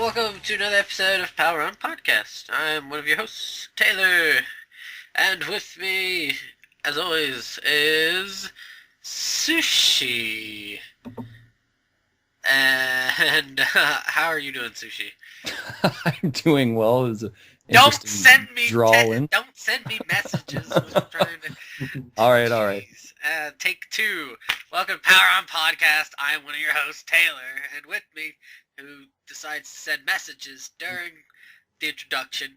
welcome to another episode of Power On Podcast. I'm one of your hosts, Taylor, and with me, as always, is Sushi. And how are you doing, Sushi? I'm doing well. It was an Don't interesting send me draw-in. don't send me messages when I'm trying to. All right. Take two. Welcome to Power On Podcast. I'm one of your hosts, Taylor, and with me, who decides to send messages during the introduction,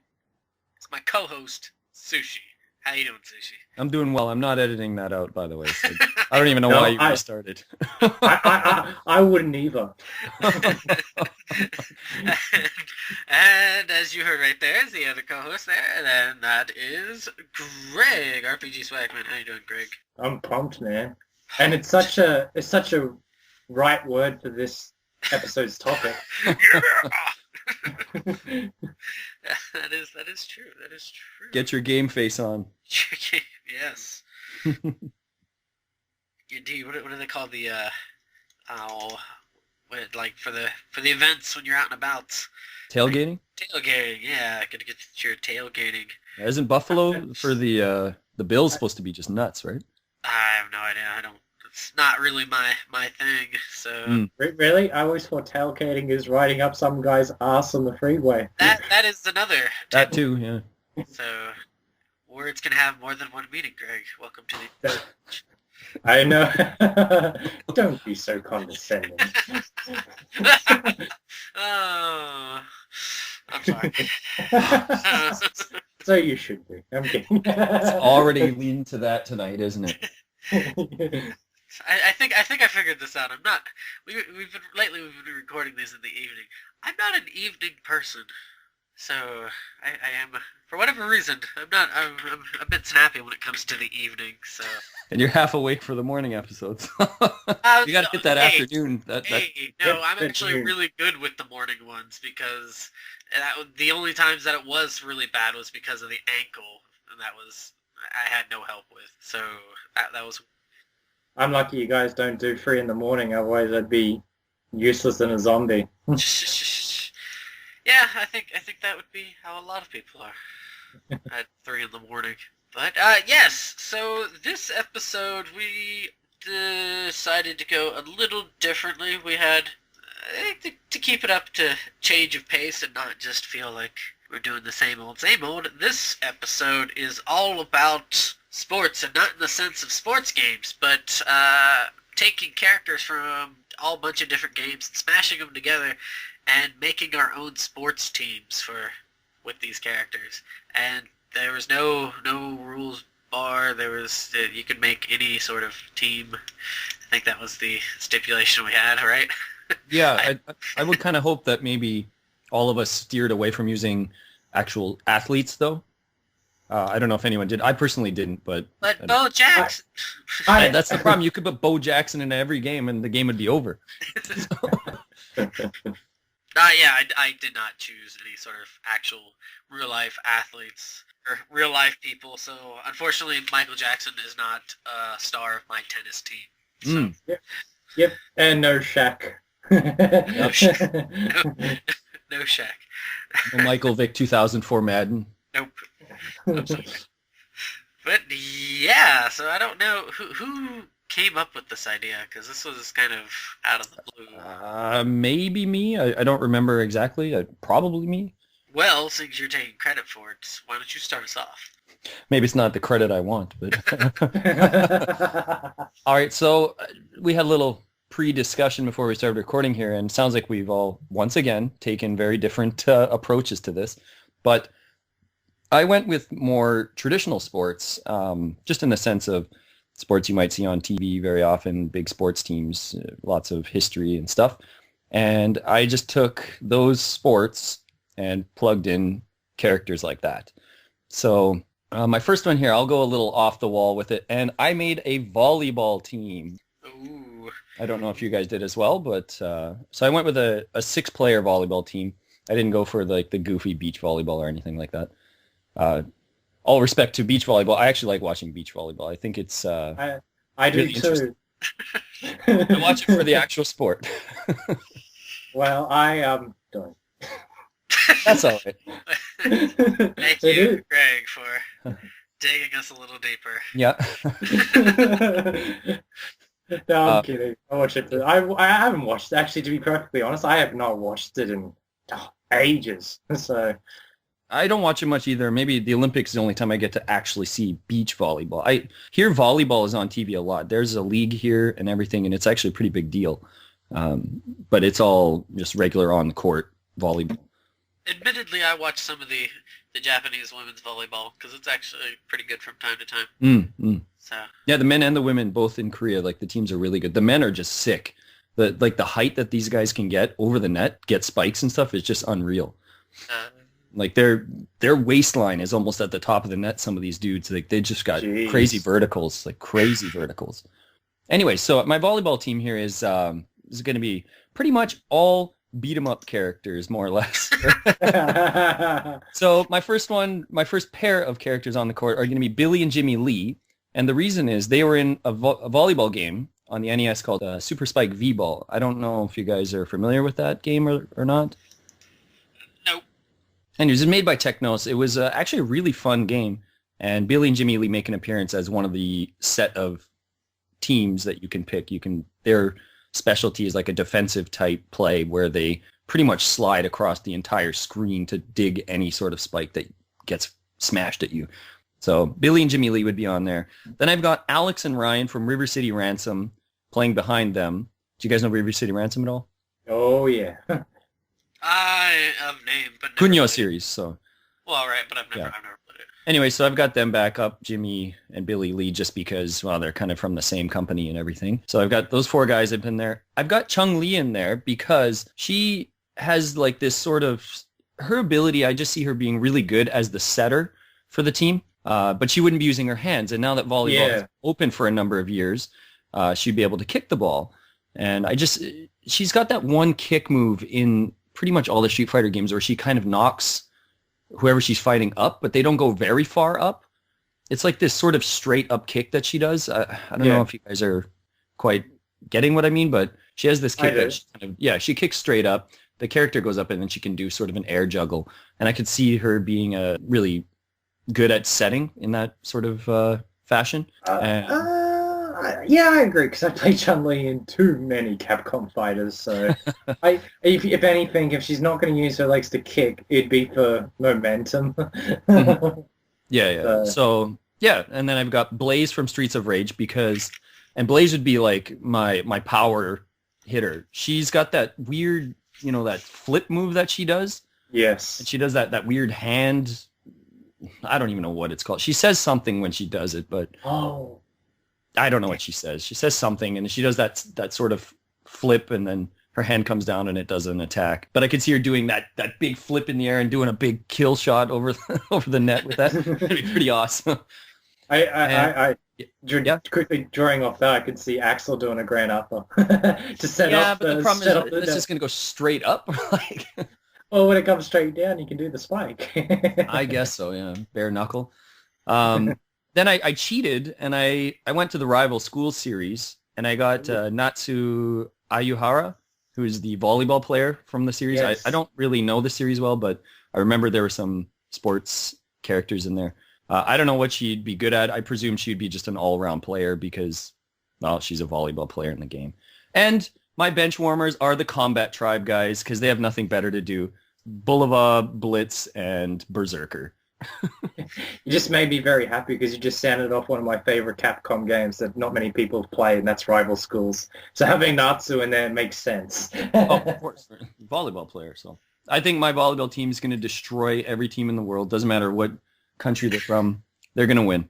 is my co-host, Sushi. How you doing, Sushi? I'm doing well. I'm not editing that out, by the way. So I don't even know why you restarted. I wouldn't either. and as you heard right there is the other co-host there, and that is Greg, RPGswagman. How you doing, Greg? I'm pumped, man. And it's such a right word for this episode's topic. That is true. That is true. Get your game face on. Yes. Indeed. What do they call the for the events when you're out and about? Tailgating? Tailgating, yeah. Gotta get your tailgating. Yeah, isn't Buffalo for the Bills supposed to be just nuts, right? I have no idea. It's not really my thing. So Really? I always thought tailgating is riding up some guy's ass on the freeway. that is another. That too, yeah. So words can have more than one meaning, Greg. Welcome to the. I know. Don't be so condescending. Oh, I'm sorry. So you should be. I'm kidding. It's already leading to that tonight, isn't it? I think I figured this out. I'm not. We've been recording these in the evening. I'm not an evening person, so I am, for whatever reason. I'm a bit snappy when it comes to the evening. So. And you're half awake for the morning episodes. You got to hit that afternoon. I'm actually really good with the morning ones because the only times that it was really bad was because of the ankle, and I had no help with. So that was. I'm lucky you guys don't do 3 in the morning, otherwise I'd be useless and a zombie. Yeah, I think that would be how a lot of people are at 3 in the morning. But yes, so this episode we decided to go a little differently. We had to keep it up to change of pace and not just feel like we're doing the same old. This episode is all about sports, and not in the sense of sports games, but taking characters from all bunch of different games and smashing them together and making our own sports teams with these characters. And there was no rules bar. You could make any sort of team. I think that was the stipulation we had, right? Yeah, I would kind of hope that maybe all of us steered away from using actual athletes, though. I don't know if anyone did. I personally didn't, but Bo Jackson. That's the problem. You could put Bo Jackson in every game, and the game would be over. I did not choose any sort of actual real life athletes or real life people. So unfortunately, Michael Jackson is not a star of my tennis team. So. Yep. And no Shaq. No Shaq. No Shaq. No Michael Vick 2004 Madden. Nope. But yeah, so I don't know who came up with this idea, because this was kind of out of the blue. Maybe me. I don't remember exactly. Probably me. Well, since you're taking credit for it, why don't you start us off? Maybe it's not the credit I want, but... All right, so we had a little pre-discussion before we started recording here, and it sounds like we've all, once again, taken very different approaches to this. But I went with more traditional sports, just in the sense of sports you might see on TV very often, big sports teams, lots of history and stuff. And I just took those sports and plugged in characters like that. So my first one here, I'll go a little off the wall with it, and I made a volleyball team. Ooh. I don't know if you guys did as well, but so I went with a 6-player volleyball team. I didn't go for like the goofy beach volleyball or anything like that. All respect to beach volleyball. I actually like watching beach volleyball. I think it's I really do too. I watch it for the actual sport. Well, I don't. That's all right. Thank They you, do. Greg, for digging us a little deeper. Yeah. No, I'm Uh, kidding. I watch it. I haven't watched it. Actually, to be perfectly honest, I have not watched it in ages. So I don't watch it much either. Maybe the Olympics is the only time I get to actually see beach volleyball. I hear volleyball is on TV a lot. There's a league here and everything, and it's actually a pretty big deal. But it's all just regular on the court volleyball. Admittedly, I watch some of the Japanese women's volleyball because it's actually pretty good from time to time. So Yeah, the men and the women both in Korea, like the teams are really good. The men are just sick. The height that these guys can get over the net, get spikes and stuff is just unreal. Like their waistline is almost at the top of the net. Some of these dudes, like they just got Jeez. crazy verticals, like crazy verticals. Anyway, so my volleyball team here is going to be pretty much all beat 'em up characters, more or less. So my first pair of characters on the court are going to be Billy and Jimmy Lee, and the reason is they were in a volleyball game on the NES called Super Spike V-Ball. I don't know if you guys are familiar with that game or not. nope. Anyways, it's made by Technos. It was actually a really fun game, and Billy and Jimmy Lee make an appearance as one of the set of teams that you can pick. Their specialty is like a defensive type play where they pretty much slide across the entire screen to dig any sort of spike that gets smashed at you. So Billy and Jimmy Lee would be on there. Then I've got Alex and Ryan from River City Ransom playing behind them. Do you guys know River City Ransom at all? Oh yeah. I have name, but never Kunio played it. series, so. Well, right, but I've never Yeah. played it. Anyway, so I've got them back up, Jimmy and Billy Lee, just because, well, they're kind of from the same company and everything. So I've got those 4 guys up in there. I've got Chung Lee in there because she has like this sort of, her ability, I just see her being really good as the setter for the team, but she wouldn't be using her hands. And now that volleyball is open for a number of years, she'd be able to kick the ball. And she's got that one kick move in pretty much all the Street Fighter games where she kind of knocks whoever she's fighting up, but they don't go very far up. It's like this sort of straight up kick that she does. I don't know if you guys are quite getting what I mean, but she has this kick that she kicks straight up. The character goes up and then she can do sort of an air juggle. And I could see her being really good at setting in that sort of fashion. Yeah, I agree, because I play Chun-Li in too many Capcom fighters, so if anything, if she's not going to use her legs to kick, it'd be for momentum. Yeah. So, and then I've got Blaze from Streets of Rage and Blaze would be like my power hitter. She's got that weird, that flip move that she does. Yes. And she does that weird hand, I don't even know what it's called. She says something when she does it, but... Oh... I don't know what she says. She says something, and she does that sort of flip, and then her hand comes down, and it does an attack. But I could see her doing that big flip in the air and doing a big kill shot over the net with that. That'd be pretty awesome. Quickly drawing off that, I could see Axel doing a grand upper to set up. Yeah, but the problem is it's just going to go straight up. Well, when it comes straight down, you can do the spike. I guess so. Yeah, bare knuckle. Then I cheated, and I went to the Rival School series, and I got Natsu Ayuhara, who's the volleyball player from the series. Yes. I don't really know the series well, but I remember there were some sports characters in there. I don't know what she'd be good at. I presume she'd be just an all-around player because, well, she's a volleyball player in the game. And my bench warmers are the Combat Tribe guys because they have nothing better to do. Bulova, Blitz, and Berserker. You just made me very happy because you just sounded off one of my favorite Capcom games that not many people have played, and that's Rival Schools. So having Natsu in there makes sense. Oh, of course. Volleyball player, so. I think my volleyball team is going to destroy every team in the world. Doesn't matter what country they're from. They're going to win.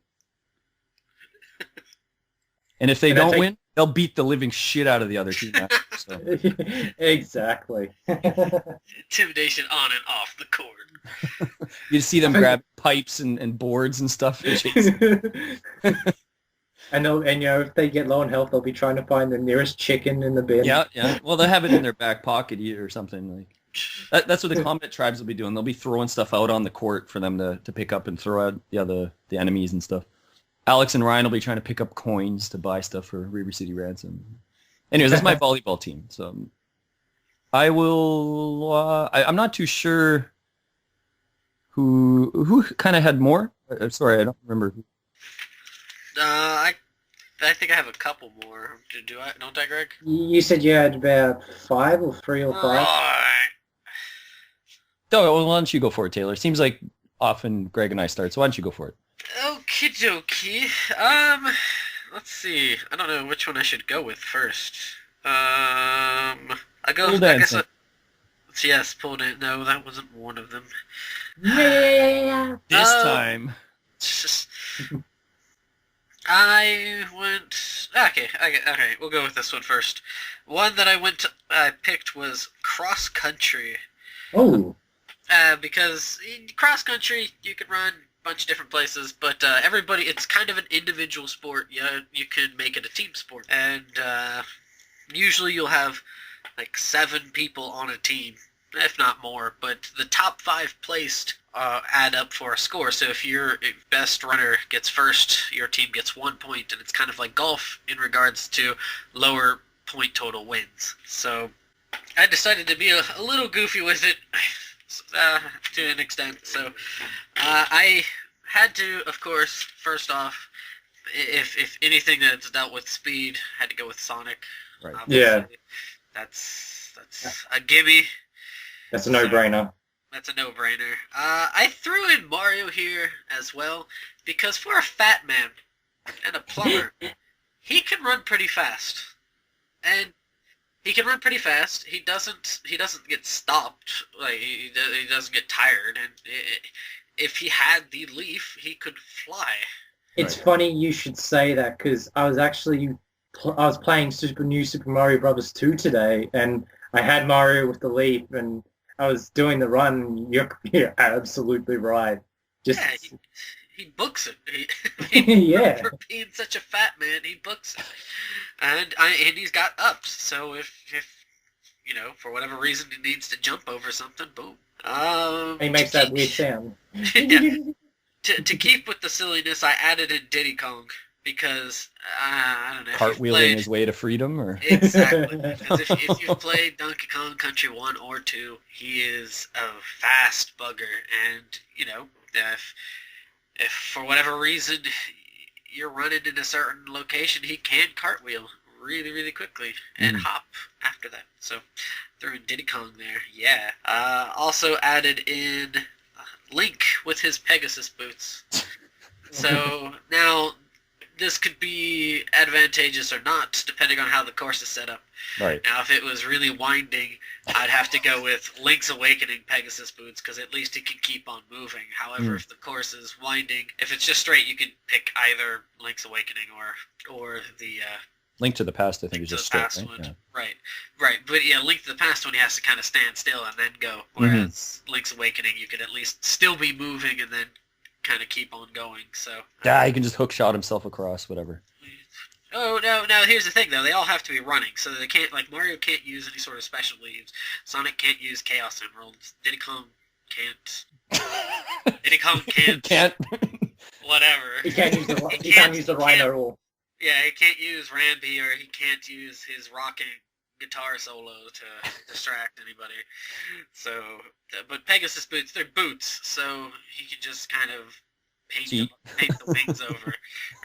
And if they don't win, they'll beat the living shit out of the other team. So. Exactly. Intimidation on and off the court. You see them grab pipes and boards and stuff. And if they get low on health, they'll be trying to find the nearest chicken in the bin. Yeah. Well, they'll have it in their back pocket or something. Like that's what the combat tribes will be doing. They'll be throwing stuff out on the court for them to pick up and throw out the enemies and stuff. Alex and Ryan will be trying to pick up coins to buy stuff for River City Ransom. Anyways, that's my volleyball team. So I will. I'm not too sure who kind of had more. Sorry, I don't remember. I think I have a couple more. Do I? Don't I, Greg? You said you had about 5 or 3 or 5. Right. Oh, well, why don't you go for it, Taylor? Seems like often Greg and I start, so why don't you go for it? Okie dokie. Let's see. I don't know which one I should go with first. I go. Pole I guess. dancing. Yes, pole dance. No, that wasn't one of them. Yeah. This Oh. time. I went. Okay, we'll go with this one first. One that I picked was cross country. Oh. Because in cross country you can run a bunch of different places, but everybody, it's kind of an individual sport. Yeah, you can make it a team sport, and usually you'll have like 7 people on a team, if not more. But the top 5 placed add up for a score. So if your best runner gets first, your team gets 1 point, and it's kind of like golf in regards to lower point total wins. So I decided to be a little goofy with it. To an extent, so I had to, of course, first off, if anything that's dealt with speed, had to go with Sonic. Right. Yeah. That's a gimme. That's a no-brainer. That's a no-brainer. I threw in Mario here as well because for a fat man and a plumber, he can run pretty fast, and he can run pretty fast. He doesn't get stopped. Like he doesn't get tired. And if he had the leaf, he could fly. It's Right. funny you should say that because I was playing New Super Mario Brothers 2 today, and I had Mario with the leaf, and I was doing the run. You're absolutely right. Just Yeah, he books it. He, yeah. For being such a fat man, he books it. And he's got ups. So if for whatever reason he needs to jump over something, boom. He makes that weird sound. Yeah. To keep with the silliness, I added in Diddy Kong because I don't know. Cartwheeling his way to freedom, or Exactly. Because if you've played Donkey Kong Country 1 or 2, he is a fast bugger, and if for whatever reason you're running in a certain location, he can cartwheel really, really quickly and hop after that. So threw in Diddy Kong there. Yeah. Also added in Link with his Pegasus boots. So now this could be advantageous or not, depending on how the course is set up. right. Now, if it was really winding, I'd have to go with Link's Awakening Pegasus boots, because at least he can keep on moving. However, if the course is winding, if it's just straight, you can pick either Link's Awakening or the Link to the Past, I think, Link is to just the straight. Past Right? one. Yeah. Right. But yeah, Link to the Past one, he has to kind of stand still and then go. Whereas Link's Awakening, you could at least still be moving and then kind of keep on going. So Yeah, he can just hook shot himself across, whatever. Oh, no, here's the thing, though. They all have to be running, so they can't, like, Mario can't use any sort of special leaves. Sonic can't use Chaos Emeralds. Diddy Kong can't. Diddy Kong can't. Whatever. He can't use the Rhino or Yeah, he can't use Rambi, or he can't use his rocking guitar solo to distract anybody. So, but Pegasus boots, they're boots, so he can just kind of paint the wings over.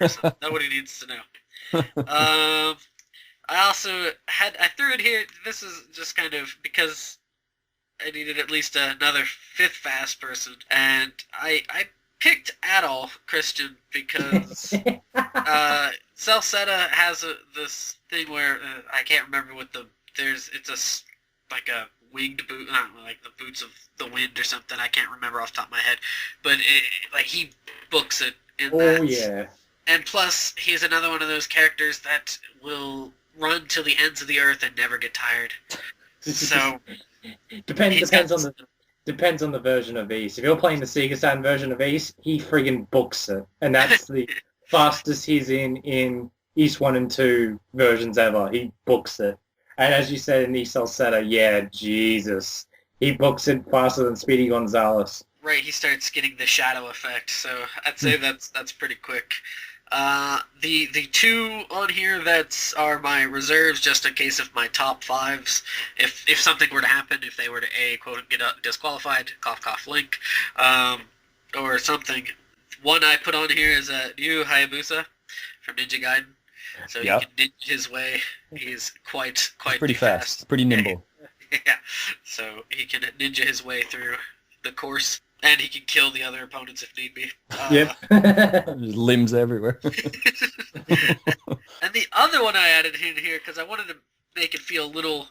Or something. Nobody needs to know. I also I threw it here. This is just kind of because I needed at least another 5th fast person, and I picked Adol Christian because Celceta has this thing where I can't remember what it's like a winged boot, I don't know, like the boots of the wind or something. I can't remember off the top of my head, but like he books it in that. Oh yeah. And plus, he's another one of those characters that will run till the ends of the earth and never get tired. So depends on the version of East. If you're playing the Sega Saturn version of East, he friggin' books it, and that's the fastest he's in East 1 and 2 versions ever. He books it, and as you said in East Salsetta, yeah, Jesus, he books it faster than Speedy Gonzales. Right, he starts getting the shadow effect. So I'd say that's pretty quick. The two on here that are my reserves, just in case of my top fives, if something were to happen, if they were to quote get disqualified, cough cough link, or something. One I put on here is Ryu Hayabusa from Ninja Gaiden. So Yep. he can ninja his way. He's quite Pretty fast, pretty nimble. Yeah. So he can ninja his way through the course, and he can kill the other opponents if need be. Yep. There's limbs everywhere. And the other one I added in here because I wanted to make it feel a little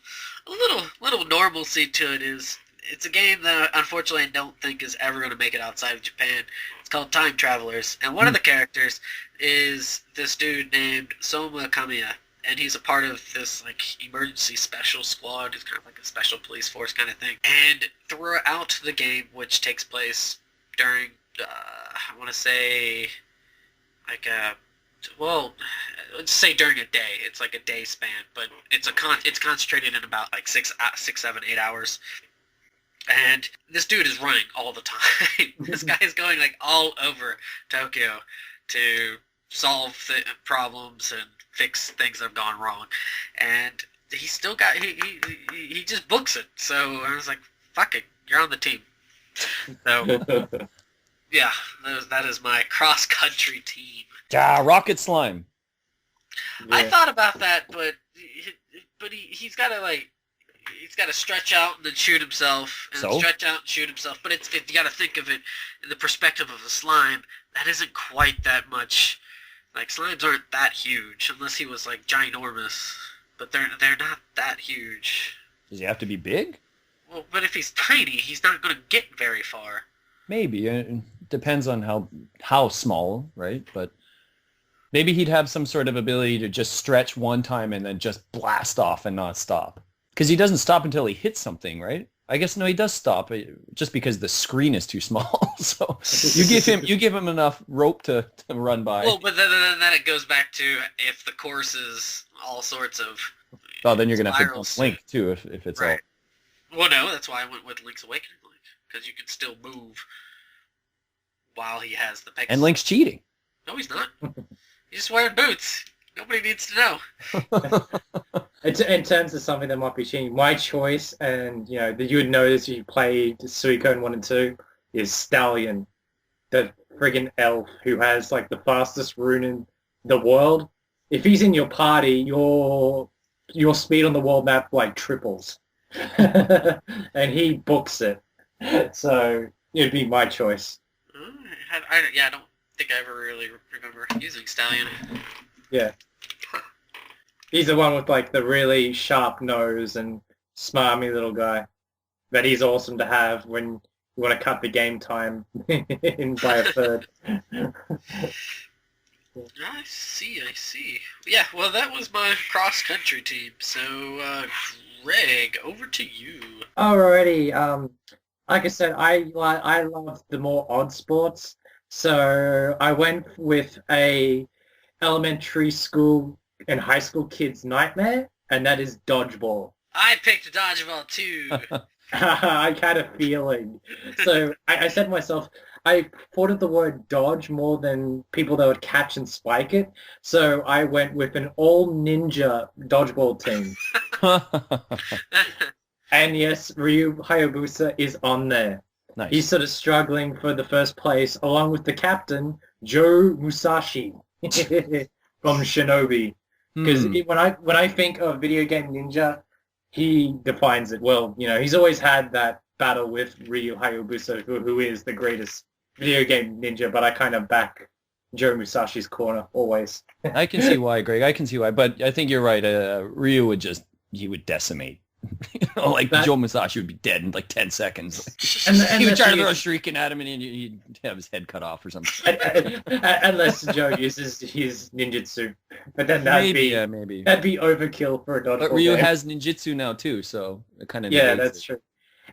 normalcy to it is it's a game that unfortunately I don't think is ever going to make it outside of Japan. It's called Time Travelers, and one of the characters is this dude named Soma Kamiya, and he's a part of this like emergency special squad. It's kind of like a special police force kind of thing. And throughout the game, which takes place during I want to say like let's say during a day. It's like a day span, but it's concentrated in about like 6, 7, 8 hours. And this dude is running all the time. This guy is going like all over Tokyo to solve the problems and fix things that have gone wrong. And he still got he just books it. So I was like, fuck it, you're on the team. So yeah, that is my cross country team. Rocket Slime. Yeah. I thought about that, but he's got to stretch out and then shoot himself, and So? stretch out and shoot himself. But you got to think of it in the perspective of a slime. That isn't quite that much. Like slimes aren't that huge unless he was like ginormous, but they're not that huge. Does he have to be big? Well, but if he's tiny, he's not going to get very far. Maybe. It depends on how small, right? But maybe he'd have some sort of ability to just stretch one time and then just blast off and not stop. Because he doesn't stop until he hits something, right? I guess no, he does stop just because the screen is too small. So you give him enough rope to run by. Well, but then it goes back to if the course is all sorts of Oh, then you're gonna have to spirals. dump Link too if it's Right. Well, no, that's why I went with Link's Awakening Link, because you can still move while he has the Pegasus. And Link's cheating. No, he's not. He's just wearing boots. Nobody needs to know. In terms of something that might be cheating, my choice, and that you would notice if you played Suicune 1 and 2, is Stallion, the friggin' elf who has like the fastest rune in the world. If he's in your party, your speed on the world map like triples, and he books it. So it'd be my choice. I don't think I ever really remember using Stallion. Yeah. He's the one with like the really sharp nose and smarmy little guy. But he's awesome to have when you want to cut the game time in by a third. I see. Yeah, well, that was my cross-country team. So, Greg, over to you. Alrighty. Like I said, I love the more odd sports. So I went with a elementary school and high school kid's nightmare, and that is dodgeball. I picked dodgeball too. I had a feeling. So I said to myself, I thought of the word dodge more than people that would catch and spike it. So I went with an all-ninja dodgeball team. And yes, Ryu Hayabusa is on there. Nice. He's sort of struggling for the first place, along with the captain, Joe Musashi from Shinobi. Because when I think of video game ninja, he defines it well. He's always had that battle with Ryu Hayabusa, who is the greatest video game ninja, but I kind of back Joe Musashi's corner always. I can see why, Greg. I can see why. But I think you're right. Ryu would decimate. Like Joe Musashi would be dead in like 10 seconds. And he would try to throw a shuriken at him and he'd have his head cut off or something. Unless Joe uses his ninjutsu. But then that'd be overkill for a dodgeball But Ryu game. has ninjutsu now too, so it kind of That's true.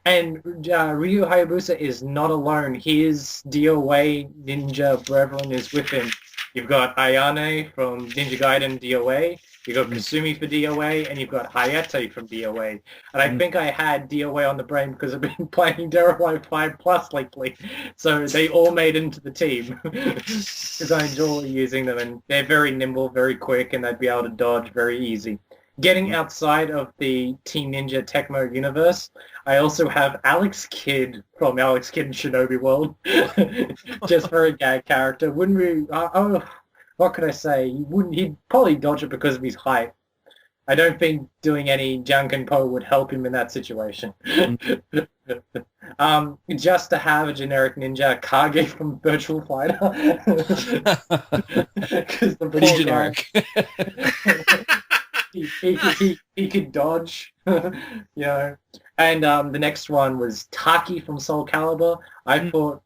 And Ryu Hayabusa is not alone. His DOA ninja brethren is with him. You've got Ayane from Ninja Gaiden DOA. You've got Kasumi for DOA, and you've got Hayate from DOA. And I think I had DOA on the brain because I've been playing Derelight 5 Plus lately. So they all made into the team because I enjoy using them, and they're very nimble, very quick, and they'd be able to dodge very easy. Getting outside of the Team Ninja Tecmo universe, I also have Alex Kidd from Alex Kidd in Shinobi World, just for a gag character. Wouldn't we? What could I say? He'd probably dodge it because of his height. I don't think doing any Janken-Po would help him in that situation. Just to have a generic ninja, Kage from Virtual Fighter. Because the Pretty generic. he could dodge, And the next one was Taki from Soul Calibur. I thought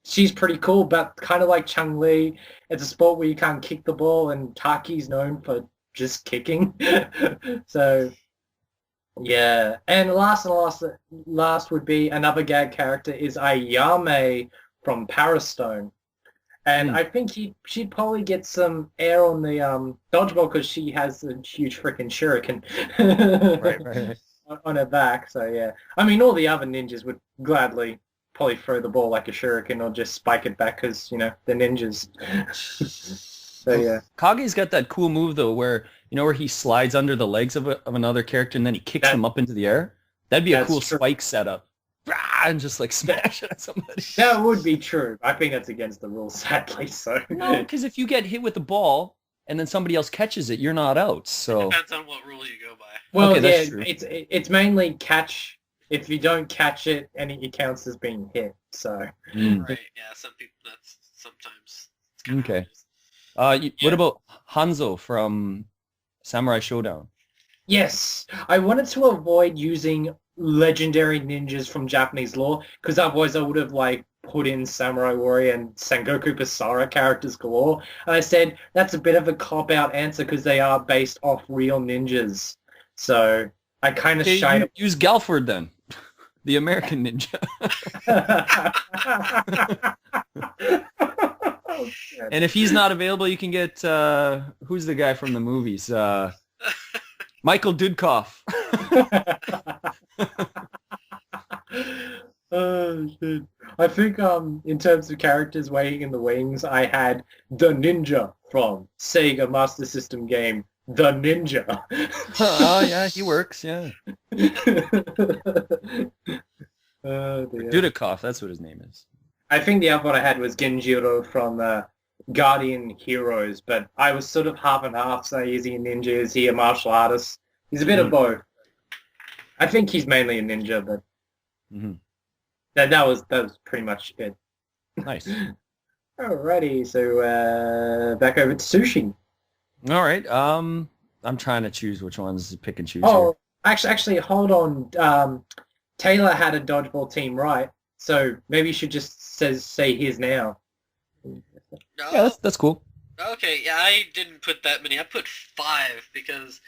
she's pretty cool, but kind of like Chun-Li. It's a sport where you can't kick the ball, and Taki's known for just kicking. So, yeah. And last would be another gag character is Ayame from Parastone. And I think she'd probably get some air on the dodgeball because she has a huge freaking shuriken Right. on her back. So, yeah. I mean, all the other ninjas would gladly probably throw the ball like a shuriken or just spike it back because, they're ninjas. So, yeah. Kage's got that cool move, though, where he slides under the legs of another character and then he kicks them up into the air. That'd be a cool spike setup. And just smash it at somebody. That would be true. I think that's against the rules, sadly. So no, because if you get hit with the ball and then somebody else catches it, you're not out. So it depends on what rule you go by. Well, okay, that's true. It's mainly catch. If you don't catch it, and it counts as being hit. So right, yeah. Some people that's sometimes. Okay. What about Hanzo from Samurai Showdown? Yes, I wanted to avoid using legendary ninjas from Japanese lore because otherwise I would have put in Samurai Warrior and Sengoku Basara characters galore. And I said that's a bit of a cop-out answer because they are based off real ninjas. So I kind of shied. Use Galford then, the American ninja. And if he's not available, you can get who's the guy from the movies? Michael Dudkoff. Oh shit! I think in terms of characters waiting in the wings, I had the ninja from Sega Master System game The Ninja. Oh yeah, he works. Yeah. Dudikoff, that's what his name is. I think the other one I had was Genjiro from Guardian Heroes, but I was sort of half and half. So is he a ninja? Is he a martial artist? He's a bit of both. I think he's mainly a ninja, but that was pretty much it. Nice. Alrighty, so back over to Sushi. All right. I'm trying to choose which ones to pick and choose. Oh, here. Actually, hold on. Taylor had a dodgeball team, right? So maybe you should just say his now. No. Yeah, that's cool. Okay, yeah, I didn't put that many. I put 5 because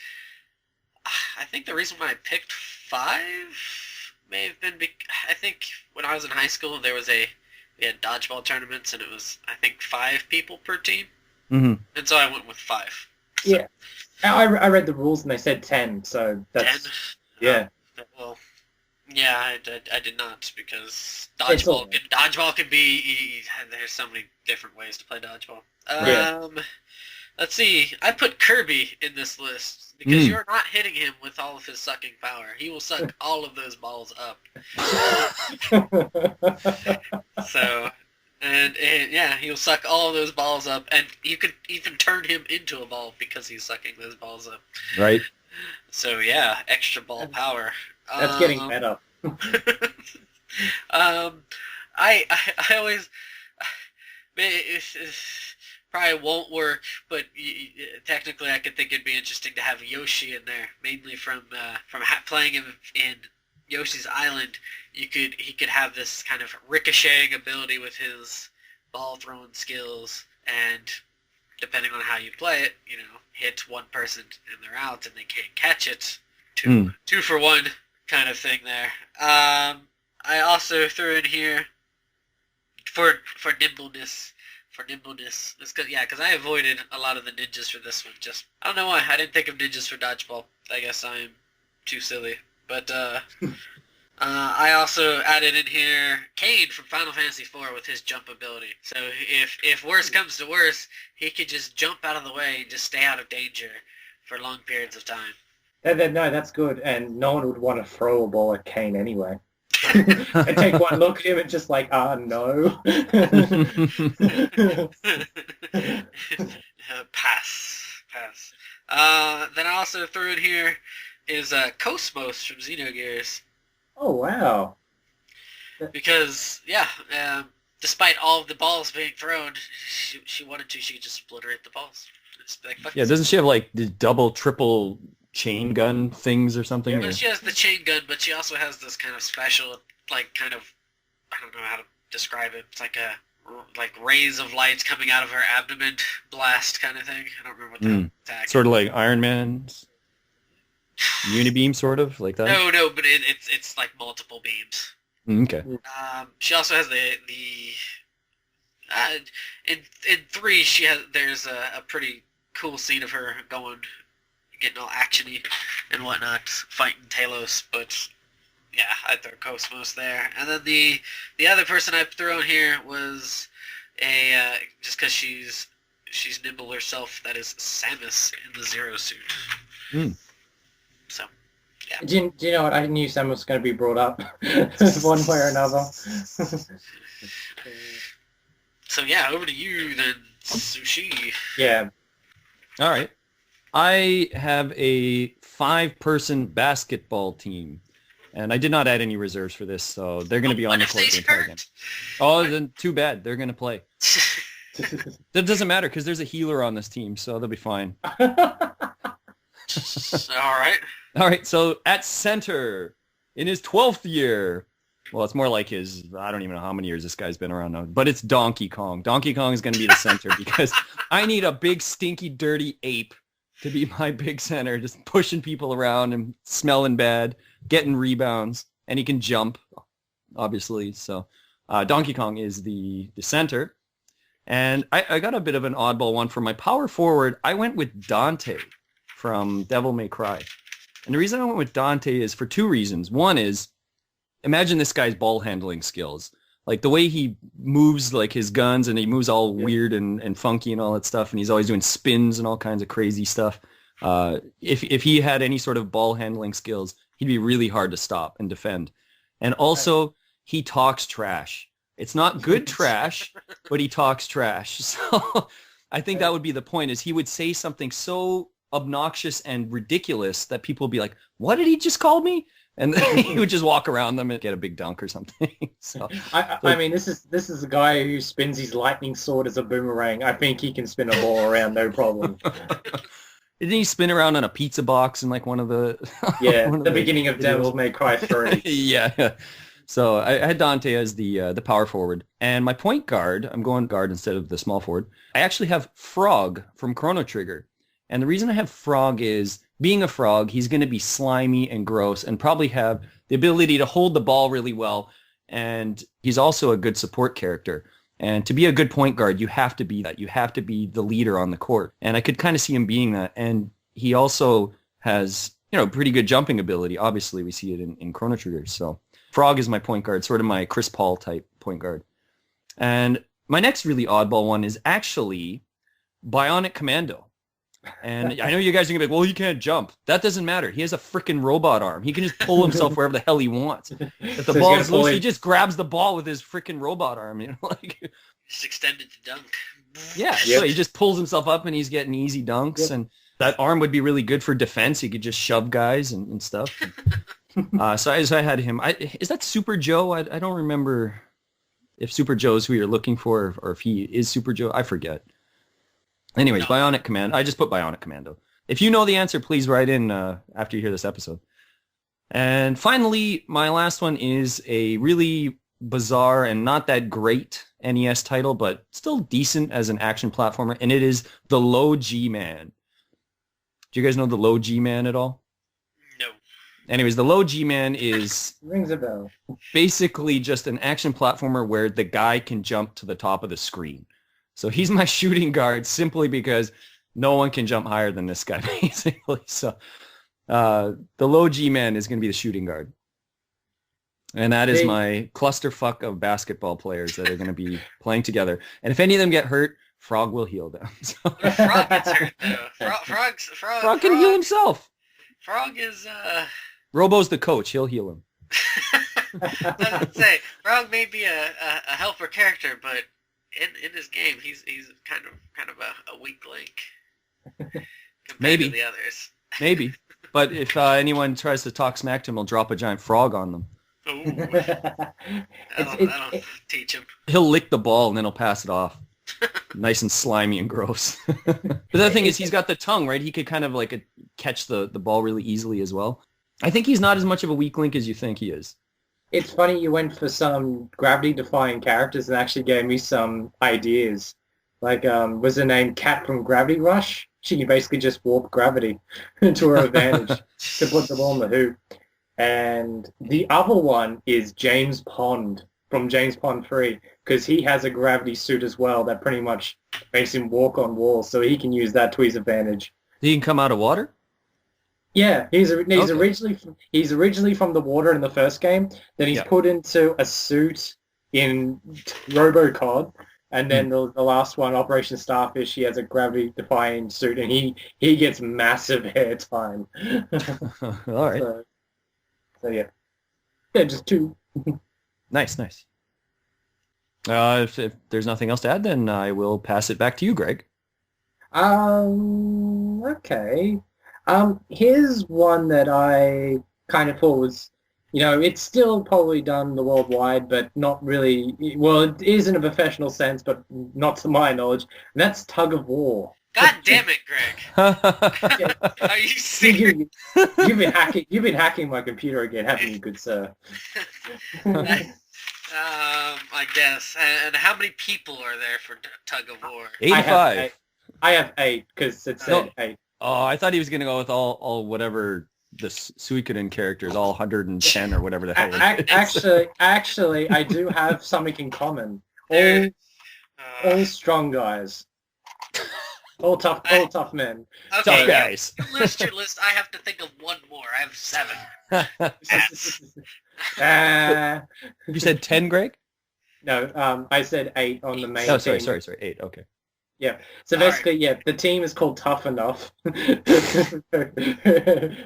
I think the reason why I picked 5 may have been I think when I was in high school we had dodgeball tournaments and it was I think 5 people per team, and so I went with 5. So. Yeah, I read the rules and they said 10, so that's 10. Yeah. Well, yeah, I did not because dodgeball can be. There's so many different ways to play dodgeball. Let's see. I put Kirby in this list because you're not hitting him with all of his sucking power. He will suck all of those balls up. So, and yeah, he'll suck all of those balls up, and you could even turn him into a ball because he's sucking those balls up. Right. So yeah, extra ball power. That's getting better. I always it probably won't work, but technically I could think it'd be interesting to have Yoshi in there, mainly from playing him in Yoshi's Island. He could have this kind of ricocheting ability with his ball throwing skills, and depending on how you play it, hit one person and they're out and they can't catch it. Two for one kind of thing there. I also threw in here for nimbleness, for nimbleness. It's good, yeah, because I avoided a lot of the ninjas for this one. Just I don't know why I didn't think of ninjas for dodgeball. I guess I'm too silly. But I also added in here Kane from Final Fantasy IV with his jump ability. So if worse comes to worse, he could just jump out of the way and just stay out of danger for long periods of time. No, that's good, and no one would want to throw a ball at Kane anyway. And take one look at him and just like, no. Pass. Then I also threw in here is Cosmos from Xenogears. Oh, wow. Because, yeah, despite all of the balls being thrown, she wanted to, she could just obliterate the balls. Like, yeah, doesn't she have like the double, triple chain gun things or something? Yeah, well, she has the chain gun, but she also has this kind of special, like, kind of, I don't know how to describe it. It's like rays of lights coming out of her abdomen blast kind of thing. I don't remember what that attack. Sort of like Iron Man's unibeam, sort of like that. No, but it's like multiple beams. Okay. She also has in 3 there's a pretty cool scene of her getting all actiony and whatnot, fighting Talos, but yeah, I threw Cosmos there. And then the other person I threw in here was just because she's nimble herself, that is Samus in the Zero suit. So, yeah. Do you know what? I knew Samus was going to be brought up one way or another. So yeah, over to you then, Sushi. Yeah. All right. I have a 5-person basketball team, and I did not add any reserves for this, so they're going to be on the court the entire game. Oh, then too bad. They're going to play. That doesn't matter because there's a healer on this team, so they'll be fine. All right. So at center, in his 12th year, well, it's more like his, I don't even know how many years this guy's been around now, but it's Donkey Kong. Donkey Kong is going to be the center because I need a big, stinky, dirty ape to be my big center, just pushing people around and smelling bad, getting rebounds, and he can jump, obviously. So Donkey Kong is the center. And I got a bit of an oddball one for my power forward. I went with Dante from Devil May Cry. And the reason I went with Dante is for 2 reasons. One is, imagine this guy's ball handling skills. Like the way he moves like his guns and he moves all weird and funky and all that stuff. And he's always doing spins and all kinds of crazy stuff. If he had any sort of ball handling skills, he'd be really hard to stop and defend. And also, he talks trash. It's not good trash, but he talks trash. So I think that would be the point, is he would say something so obnoxious and ridiculous that people would be like, what did he just call me? And then he would just walk around them and get a big dunk or something. So I mean, this is a guy who spins his lightning sword as a boomerang. I think he can spin a ball around, no problem. Didn't he spin around on a pizza box in like one of the... Yeah, the beginning of Devil May Cry 3. Yeah. So I had Dante as the power forward. And my point guard, I'm going guard instead of the small forward. I actually have Frog from Chrono Trigger. And the reason I have Frog is, being a frog, he's going to be slimy and gross and probably have the ability to hold the ball really well. And he's also a good support character. And to be a good point guard, you have to be that. You have to be the leader on the court. And I could kind of see him being that. And he also has, pretty good jumping ability. Obviously, we see it in Chrono Trigger. So Frog is my point guard, sort of my Chris Paul type point guard. And my next really oddball one is actually Bionic Commando. And I know you guys are going to be like, well, he can't jump. That doesn't matter. He has a freaking robot arm. He can just pull himself wherever the hell he wants. If the ball is loose, he just grabs the ball with his freaking robot arm. Just extended to dunk. Yeah, so he just pulls himself up and he's getting easy dunks. And that arm would be really good for defense. He could just shove guys and stuff. So I had him. Is that Super Joe? I don't remember if Super Joe is who you're looking for or if he is Super Joe. I forget. Anyways, no. Bionic Commando. I just put Bionic Commando. If you know the answer, please write in after you hear this episode. And finally, my last one is a really bizarre and not that great NES title, but still decent as an action platformer, and it is The Low G-Man. Do you guys know The Low G-Man at all? No. Anyways, The Low G-Man is rings a bell. Basically just an action platformer where the guy can jump to the top of the screen. So he's my shooting guard simply because no one can jump higher than this guy, basically. So the low G-man is going to be the shooting guard. And that is my clusterfuck of basketball players that are going to be playing together. And if any of them get hurt, Frog will heal them. So. Frog gets hurt, though. Frog can heal himself. Frog is, Robo's the coach. He'll heal him. I would say, Frog may be a helper character, but in this game, he's kind of a weak link compared to the others. Maybe. But if anyone tries to talk smack to him, he'll drop a giant frog on them. Ooh. That'll teach him. He'll lick the ball and then he'll pass it off. Nice and slimy and gross. But the other thing is he's got the tongue, right? He could kind of like catch the ball really easily as well. I think he's not as much of a weak link as you think he is. It's funny you went for some gravity-defying characters and actually gave me some ideas. Like, was her name Cat from Gravity Rush? She can basically just warp gravity to her advantage to put the ball in the hoop. And the other one is James Pond from James Pond 3, because he has a gravity suit as well that pretty much makes him walk on walls, so he can use that to his advantage. He can come out of water? Yeah, he's originally from the water in the first game. Then he's put into a suit in RoboCod, and then the last one, Operation Starfish, he has a gravity-defying suit, and he gets massive airtime. All right. So yeah, just two. Nice. If there's nothing else to add, then I will pass it back to you, Greg. Okay. Here's one that I kind of thought was, it's still probably done the worldwide, but not really. Well, it is in a professional sense, but not to my knowledge. And that's tug-of-war. God damn it, Greg! Are you serious? You've been hacking my computer again, haven't you, good sir? I guess. And how many people are there for tug-of-war? 85. I have 8 because it said 8. Oh, I thought he was going to go with all whatever the Suikoden characters, all 110 or whatever the hell it is. Actually, I do have something in common. All strong guys. All tough men. Okay, tough guys. List your list. I have to think of one more. I have 7. You said 10, Greg? No, I said 8 on the main team. Sorry, 8, okay. Yeah, so basically, the team is called Tough Enough.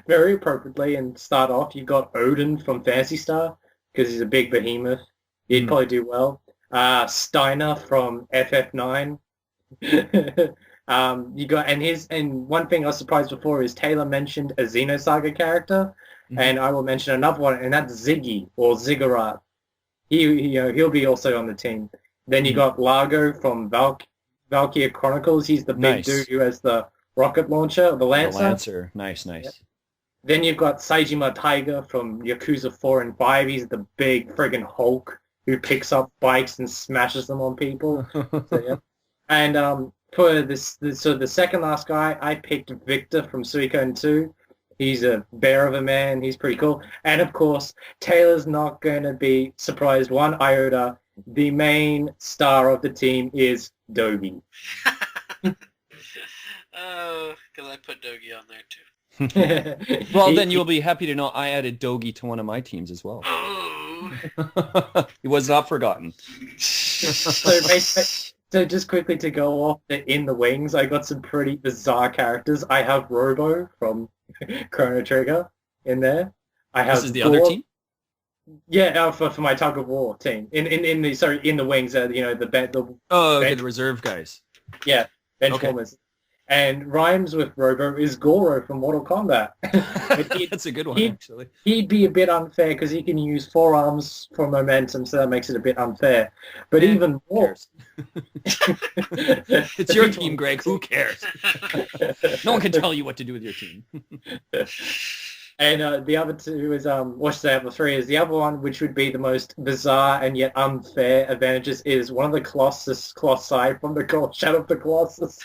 Very appropriately, and start off, you've got Odin from Phantasy Star, because he's a big behemoth. He'd probably do well. Steiner from FF9. You got and one thing I was surprised before is Taylor mentioned a Xenosaga character, and I will mention another one, and that's Ziggy or Ziggurat. He'll be also on the team. Then you got Largo from Valkyria Chronicles. He's the big dude who has the rocket launcher, the Lancer. The Lancer, nice. Yeah. Then you've got Seijima Tiger from Yakuza 4 and 5. He's the big friggin' Hulk who picks up bikes and smashes them on people. So, yeah. And for the second last guy, I picked Victor from Suikoden 2. He's a bear of a man. He's pretty cool. And of course, Taylor's not going to be surprised one iota. The main star of the team is Dogi. Oh, because I put Dogi on there too. Well, then you'll be happy to know I added Dogi to one of my teams as well. Oh. He was not forgotten. So just quickly to go off in the wings, I got some pretty bizarre characters. I have Robo from Chrono Trigger in there. This is the other team? Yeah, for my tug-of-war team. In the wings, the reserve guys. Yeah, benchwarmers. And rhymes with Robo is Goro from Mortal Kombat. That's a good one, actually. He'd be a bit unfair because he can use forearms for momentum, so that makes it a bit unfair. But even more... It's your team, Greg. Who cares? No one can tell you what to do with your team. And the other two is, the three is the other one, which would be the most bizarre and yet unfair advantages, is one of the Colossi from the Shadow of the Colossus.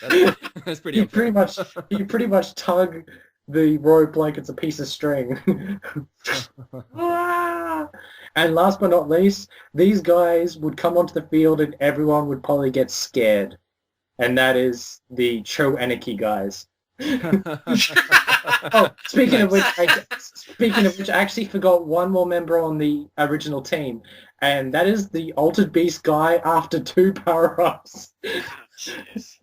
That's pretty unfair. You pretty much tug the rope like it's a piece of string. And last but not least, these guys would come onto the field and everyone would probably get scared. and that is the Cho Anarchy guys. Oh, speaking of which, I actually forgot one more member on the original team, and that is the Altered Beast guy after 2 power-ups.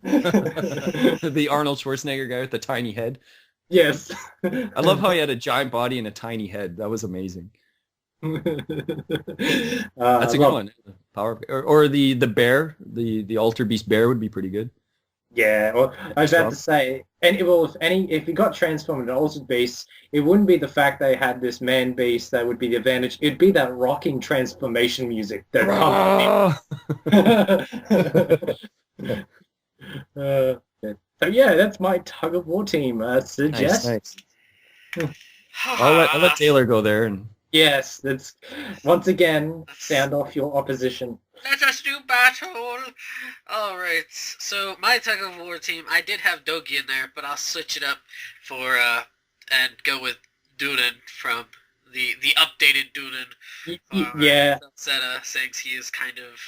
The Arnold Schwarzenegger guy with the tiny head. Yes. I love how he had a giant body and a tiny head. That was amazing. That's a good one. Power or the bear, the Altered Beast bear would be pretty good. Yeah, well, I was about to say, and if it got transformed into Altered Beast, it wouldn't be the fact they had this man beast that would be the advantage. It'd be that rocking transformation music that so yeah, that's my tug-of-war team. Suggest. Nice. I'll let Taylor go there. And yes, that's once again sound off your opposition. Let us do battle! Alright, so my tug-of-war team, I did have Dogi in there, but I'll switch it up for, and go with Dunan from the updated Dunan. Yeah. Saying he is kind of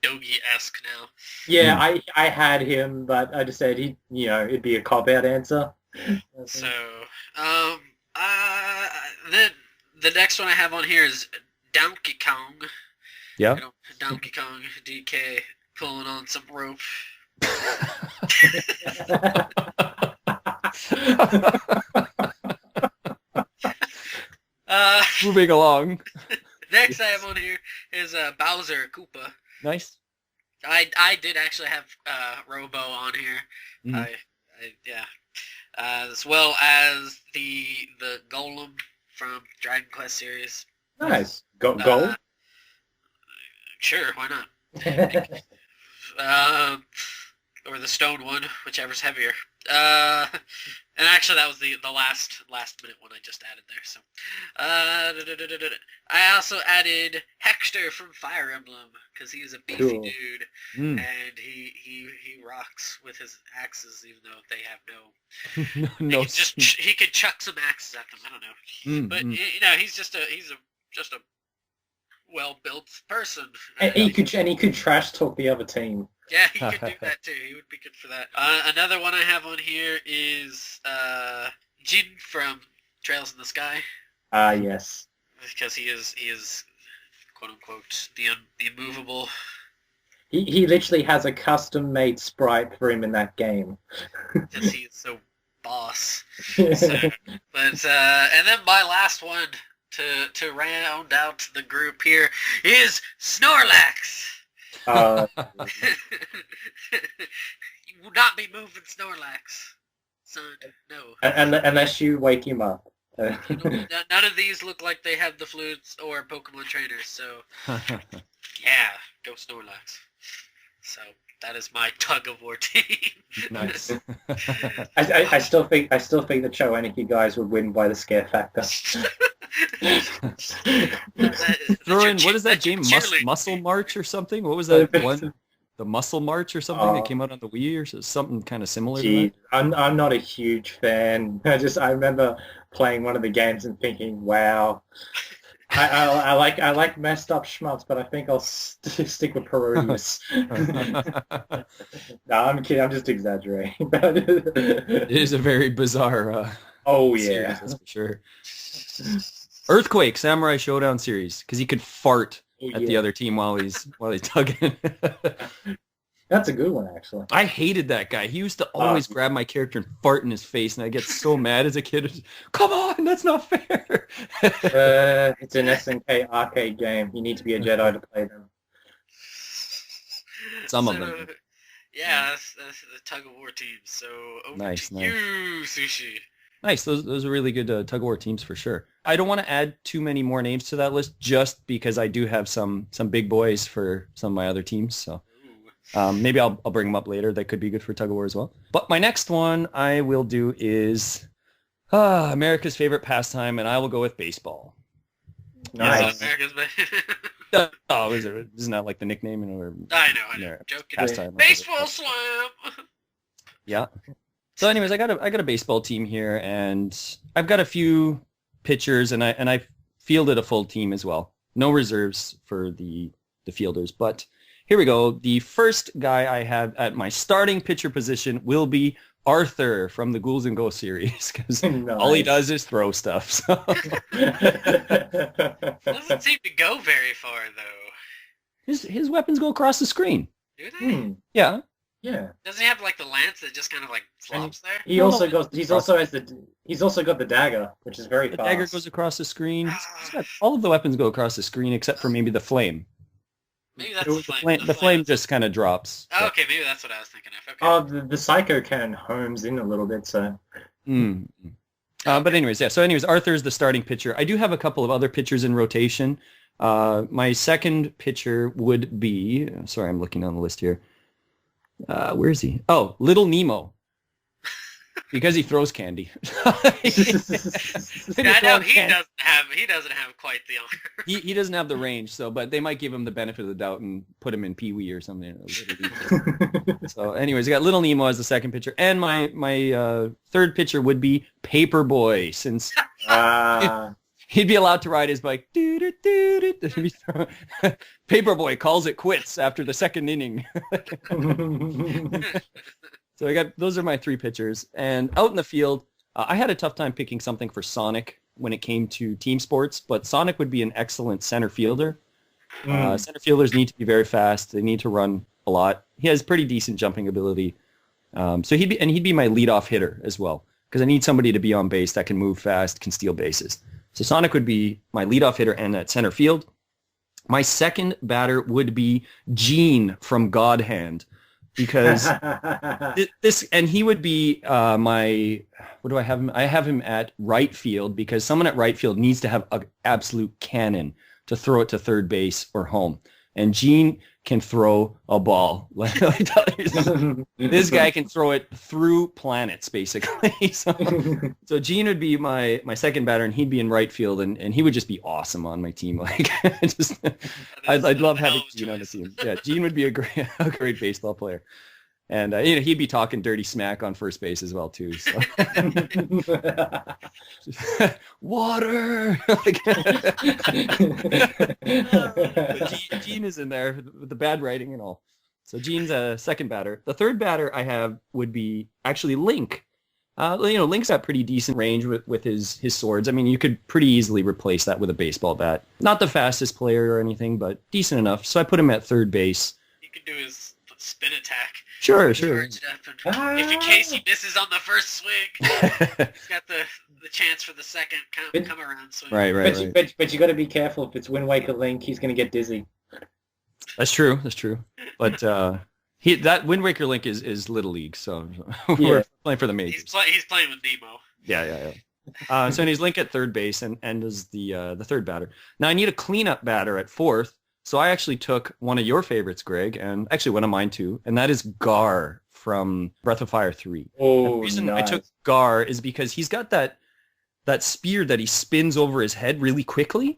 Dogi-esque now. Yeah, I had him, but I just said it'd be a cop-out answer. So, then the next one I have on here is Donkey Kong. Yeah. Donkey Kong DK pulling on some rope. Moving along. Next I have on here is Bowser Koopa. Nice. I did actually have Robo on here. Mm-hmm. As well as the Golem from Dragon Quest series. Nice. Gold? Sure, why not? Or the stone one, whichever's heavier. And actually that was the last minute one I just added there. So, I also added Hexter from Fire Emblem because he is a beefy dude, and he rocks with his axes, even though they have no. He could chuck some axes at them. I don't know, but he's just a well-built person. And he could trash talk the other team. Yeah, he could do that too. He would be good for that. Another one I have on here is Jin from Trails in the Sky. Yes. Because he is quote unquote the immovable. He literally has a custom-made sprite for him in that game. Because he is so boss. And then my last one to round out the group here is Snorlax. You will not be moving Snorlax, son. No. Unless you wake him up. None of these look like they have the flutes or Pokemon trainers, so yeah, go Snorlax. So that is my tug-of-war team. Nice. I still think the Cho Anarchy guys would win by the scare factor. Throw in, what is that game? Muscle March or something? What was that one? The Muscle March or something that came out on the Wii or something kind of similar to that? I'm not a huge fan. I remember playing one of the games and thinking, wow. I like messed up shmups, but I think I'll stick with Parodius. No, I'm kidding. I'm just exaggerating. It is a very bizarre series, that's for sure. Earthquake Samurai Showdown series, because he could fart at the other team while he's tugging. That's a good one, actually. I hated that guy. He used to always grab my character and fart in his face, and I get so mad as a kid. Come on, that's not fair. It's an SNK arcade game. You need to be a Jedi to play them. Some of them. Yeah, that's the tug-of-war team. So over to you, Sushi. Nice. Those are really good tug-of-war teams for sure. I don't want to add too many more names to that list just because I do have some big boys for some of my other teams. So maybe I'll bring them up later. That could be good for tug-of-war as well. But my next one I will do is America's favorite pastime, and I will go with baseball. Nice. Isn't that like the nickname? I know. Joking. Pastime, Baseball slam. Yeah. So anyways, I got a baseball team here, and I've got a few pitchers, and I fielded a full team as well. No reserves for the fielders, but here we go. The first guy I have at my starting pitcher position will be Arthur from the Ghouls and Ghosts series, because all he does is throw stuff. So. Doesn't seem to go very far though. His weapons go across the screen. Do they? Yeah. Yeah. Doesn't he have like the lance that just kind of like flops there? He's also got the dagger, which is very fast. The dagger goes across the screen. All of the weapons go across the screen except for maybe the flame. Maybe that's the flame. The flame just kind of drops. Oh, okay, maybe that's what I was thinking of. Okay. The psycho cannon homes in a little bit, so. But anyways, yeah. So anyways, Arthur's the starting pitcher. I do have a couple of other pitchers in rotation. My second pitcher would be. Sorry, I'm looking on the list here. Where is he? Oh, Little Nemo. Because he throws candy. I know he doesn't have quite the honor. He doesn't have the range, but they might give him the benefit of the doubt and put him in Pee Wee or something. So anyways, I got Little Nemo as the second pitcher, and my third pitcher would be Paperboy, since he'd be allowed to ride his bike. Paperboy calls it quits after the second inning. So those are my three pitchers. And out in the field, I had a tough time picking something for Sonic when it came to team sports, but Sonic would be an excellent center fielder. Center fielders need to be very fast. They need to run a lot. He has pretty decent jumping ability. So he'd be my leadoff hitter as well, because I need somebody to be on base that can move fast, can steal bases. So Sonic would be my leadoff hitter and at center field. My second batter would be Gene from God Hand, because he would be my, what do I have him? I have him at right field, because someone at right field needs to have an absolute cannon to throw it to third base or home. And Gene can throw a ball. This guy can throw it through planets, basically. So Gene would be my second batter, and he'd be in right field, and he would just be awesome on my team. I'd love having Gene on the team. Yeah, Gene would be a great baseball player. And he'd be talking dirty smack on first base as well too. So. Water. Gene is in there with the bad writing and all. So Gene's a second batter. The third batter I have would be actually Link. Link's got pretty decent range with his swords. I mean, you could pretty easily replace that with a baseball bat. Not the fastest player or anything, but decent enough. So I put him at third base. He could do his spin attack. Sure. If in case he misses on the first swing, he's got the chance for the second come around swing. Right. But you got to be careful. If it's Wind Waker Link, he's going to get dizzy. That's true. But that Wind Waker Link is Little League, so we're playing for the majors. He's playing with Nemo. Yeah. So he's Link at third base and is the third batter. Now I need a cleanup batter at fourth. So I actually took one of your favorites, Greg, and actually one of mine too, and that is Gar from Breath of Fire 3. Oh, the reason nice. I took Gar is because he's got that spear that he spins over his head really quickly,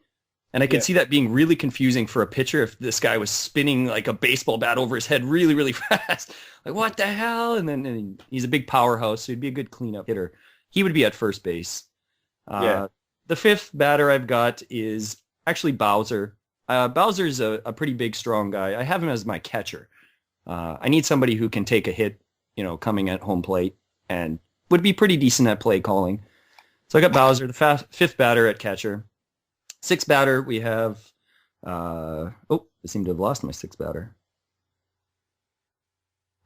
and I could see that being really confusing for a pitcher if this guy was spinning like a baseball bat over his head really, really fast. Like, what the hell? And he's a big powerhouse, so he'd be a good cleanup hitter. He would be at first base. The fifth batter I've got is actually Bowser. Bowser's a pretty big, strong guy. I have him as my catcher. I need somebody who can take a hit, coming at home plate, and would be pretty decent at play calling. So I got Bowser, the fifth batter at catcher. Sixth batter, we have... I seem to have lost my sixth batter.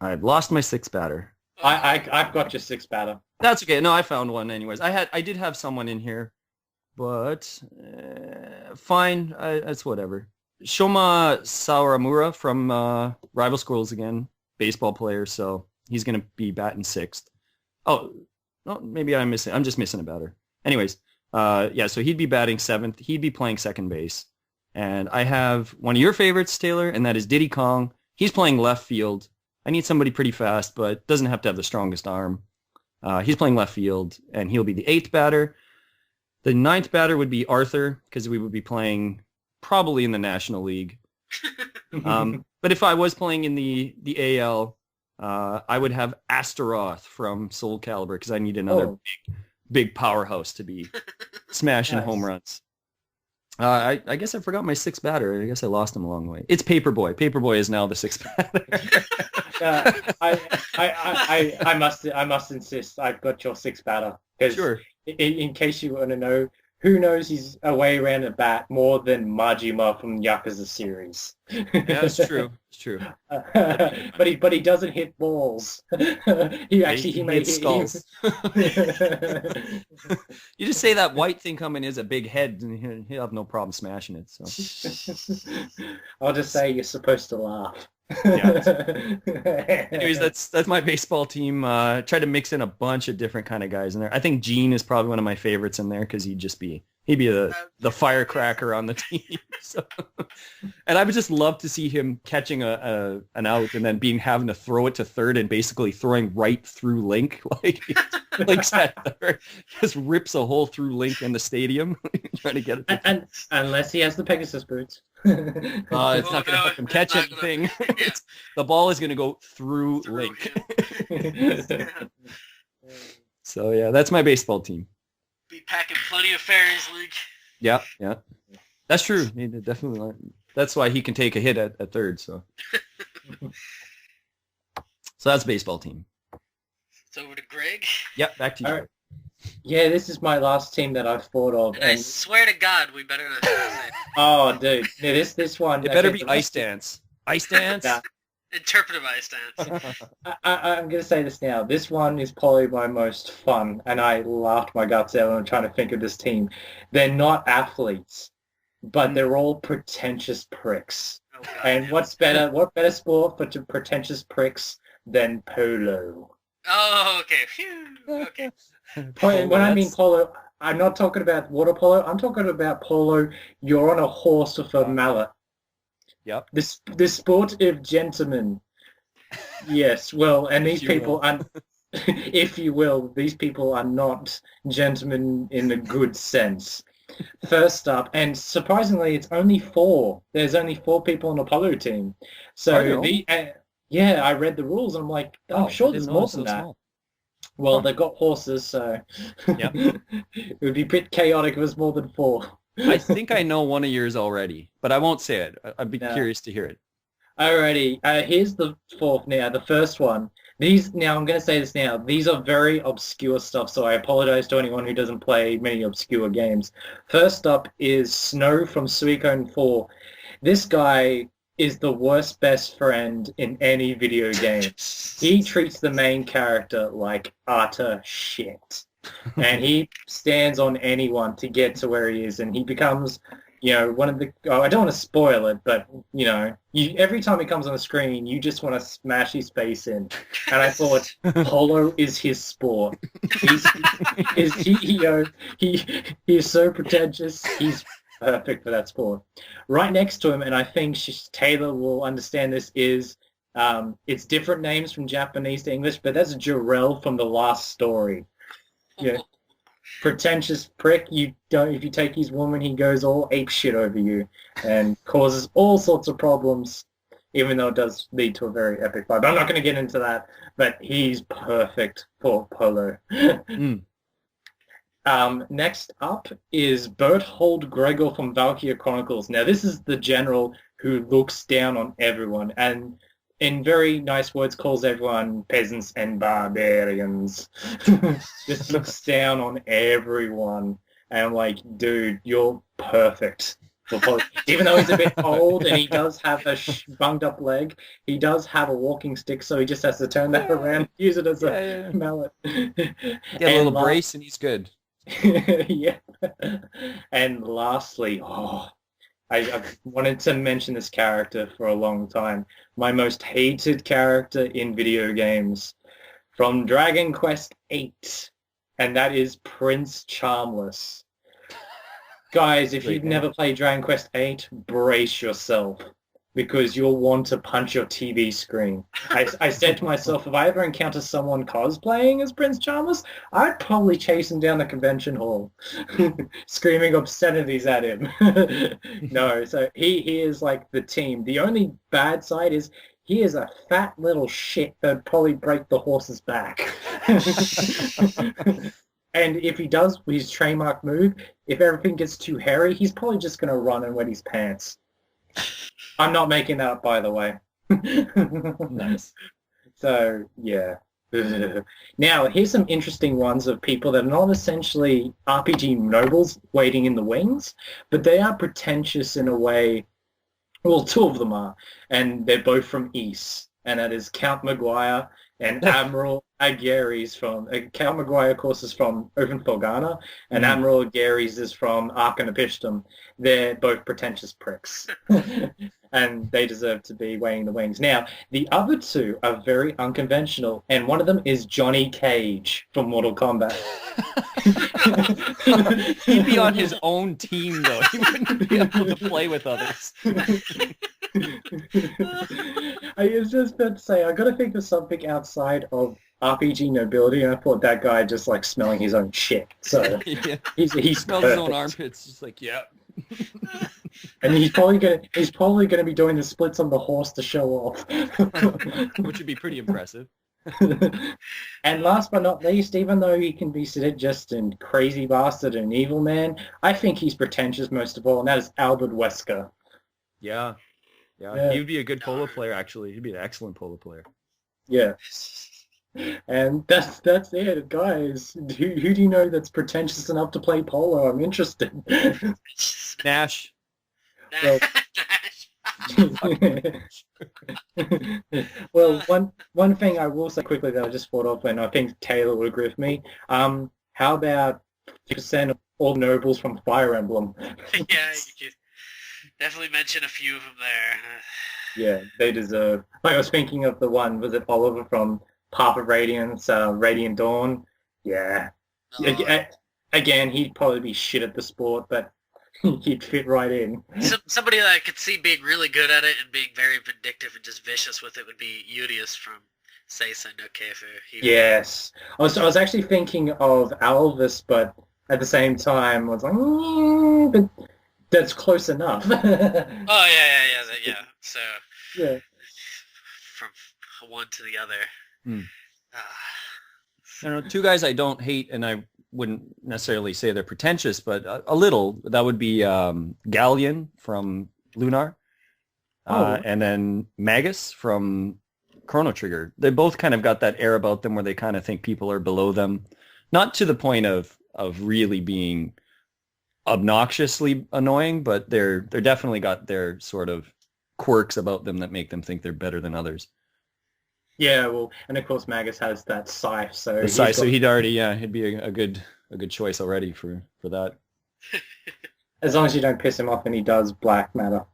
I've lost my sixth batter. I've got your sixth batter. That's okay. No, I found one anyways. I did have someone in here. But fine, that's whatever. Shoma Sawaramura from Rival Schools again, baseball player, so he's going to be batting sixth. Oh, no, maybe I'm just missing a batter. Anyways, so he'd be batting seventh. He'd be playing second base. And I have one of your favorites, Taylor, and that is Diddy Kong. He's playing left field. I need somebody pretty fast, but doesn't have to have the strongest arm. He's playing left field, and he'll be the eighth batter. The ninth batter would be Arthur, because we would be playing probably in the National League. But if I was playing in the AL, I would have Astaroth from Soul Calibur, because I need another big powerhouse to be smashing home runs. I guess I forgot my sixth batter. I guess I lost him along the way. It's Paperboy. Paperboy is now the sixth batter. Uh, I must insist. I've got your sixth batter because Sure. in case you want to know, who knows his way around a bat more than Majima from Yakuza series. Yeah, it's true. It's true. But he doesn't hit balls. He may hits skulls. You just say that white thing coming is a big head, and he'll have no problem smashing it. So I'll just say you're supposed to laugh. yeah. Anyways, that's my baseball team. Try to mix in a bunch of different kind of guys in there. I think Gene is probably one of my favorites in there because he'd be the firecracker on the team. So, and I would just love to see him catching an out and then having to throw it to third and basically throwing right through Link, like that third, just rips a hole through Link in the stadium trying to get it. And unless he has the Pegasus boots. It's not going to help him catch anything. Yeah. The ball is going to go through Link. Yeah. So yeah, that's my baseball team. Be packing plenty of fairies, Link. Yeah, yeah. That's true. He definitely. That's why he can take a hit at third. So that's baseball team. It's over to Greg. Yep, back to you. All right. Yeah, this is my last team that I've thought of. And I swear to God, we better not say it. Oh, dude. Yeah, this one. It better be Ice Dance. Ice Dance? Nah. Interpretive ice dance. I'm going to say this now. This one is probably my most fun, and I laughed my guts out when I'm trying to think of this team. They're not athletes, but they're all pretentious pricks. Oh, God, And yeah. what better sport for pretentious pricks than polo? Oh, okay. Phew. Okay. When I mean polo, I'm not talking about water polo. I'm talking about polo. You're on a horse with a mallet. Yep. The sport of gentlemen. Yes, well, and these you people are, if you will, these people are not gentlemen in a good sense. First up, and surprisingly, it's only four. There's only four people on the polo team. So I read the rules, and I'm like, I'm sure there's more than that. Small. Well, they've got horses, so Yep. it would be a bit chaotic if it was more than four. I think I know one of yours already, but I won't say it. I'd be curious to hear it. Alrighty, here's the fourth now. The first one. I'm going to say this now. These are very obscure stuff, so I apologize to anyone who doesn't play many obscure games. First up is Snow from Suikoden 4. This guy is the worst best friend in any video game. He treats the main character like utter shit. And he stands on anyone to get to where he is, and he becomes, one of the... Oh, I don't want to spoil it, but, every time he comes on the screen, you just want to smash his face in. And I thought, polo is his sport. He is so pretentious. He's perfect for that sport. Right next to him, and I think Taylor will understand this, is... it's different names from Japanese to English, but that's Jarrell from The Last Story. Yeah, pretentious prick. If you take his woman, he goes all ape shit over you and causes all sorts of problems, even though it does lead to a very epic fight. But I'm not going to get into that, but he's perfect for polo. Next up is Berthold Gregor from Valkyria Chronicles. Now, this is the general who looks down on everyone, and in very nice words, calls everyone peasants and barbarians. Just looks down on everyone. And I'm like, dude, you're perfect. Even though he's a bit old and he does have a bunged up leg, he does have a walking stick, so he just has to turn that around and use it as a mallet. Get a little brace and he's good. Yeah. And lastly, I've wanted to mention this character for a long time. My most hated character in video games from Dragon Quest VIII, and that is Prince Charmless. Guys, if you've never played Dragon Quest VIII, brace yourself, because you'll want to punch your TV screen. I said to myself, if I ever encounter someone cosplaying as Prince Charmless, I'd probably chase him down the convention hall, screaming obscenities at him. No, so he is like the team. The only bad side is he is a fat little shit that'd probably break the horse's back. And if he does his trademark move, if everything gets too hairy, he's probably just going to run and wet his pants. I'm not making that up, by the way. Nice. So, yeah. Now, here's some interesting ones of people that are not essentially RPG nobles waiting in the wings, but they are pretentious in a way. Well, two of them are, and they're both from East, and that is Count Maguire and Admiral Aguirre's from... Count Maguire, of course, is from Open Felgana, and Admiral Aguirre's is from Arcanapishtim. They're both pretentious pricks. And they deserve to be weighing the wings. Now, the other two are very unconventional, and one of them is Johnny Cage from Mortal Kombat. He'd be on his own team, though. He wouldn't be able to play with others. I was just about to say, I got to think of something outside of RPG nobility, and I thought that guy just like smelling his own shit. So Yeah. he Smells his own armpits. Just like, yeah. And he's probably gonna be doing the splits on the horse to show off. Which would be pretty impressive. And last but not least, even though he can be just a crazy bastard and evil man, I think he's pretentious most of all, and that is Albert Wesker. Yeah. Yeah. He would be a good polo player, actually. He'd be an excellent polo player. Yeah. And that's it, guys. Who do you know that's pretentious enough to play polo? I'm interested. Nash. Well, well, one thing I will say quickly that I just thought of, and I think Taylor will agree with me. How about 50% of all nobles from Fire Emblem? Yeah, you could definitely mention a few of them there. Yeah, they deserve. Like I was thinking of the one, was it Oliver from Path of Radiance, Radiant Dawn? Yeah. Again, he'd probably be shit at the sport, but he'd fit right in. Somebody that I could see being really good at it and being very vindictive and just vicious with it would be Udius from Seisen. Okay, Yes. I was actually thinking of Alvis, but at the same time, I was like, but that's close enough. Oh, yeah. So, yeah. From one to the other. I don't know, two guys I don't hate, and I wouldn't necessarily say they're pretentious, but a little. That would be Galleon from Lunar, and then Magus from Chrono Trigger. They both kind of got that air about them where they kind of think people are below them. Not to the point of really being obnoxiously annoying, but they're definitely got their sort of quirks about them that make them think they're better than others. Yeah, well, and of course Magus has that scythe, so so he'd already, he'd be a good choice already for that. As long as you don't piss him off and he does black matter.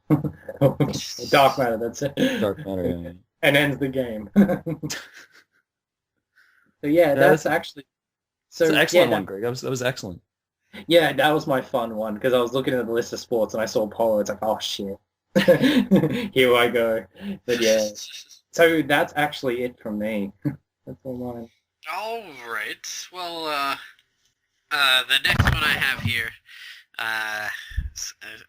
Dark matter, that's it. Dark matter, yeah. And ends the game. So yeah, that's actually... So it's an excellent one, Greg. That was excellent. Yeah, that was my fun one, because I was looking at the list of sports and I saw polo. It's like, oh shit. Here I go. But yeah. So that's actually it from me. That's all mine. All right. Well, the next one I have here,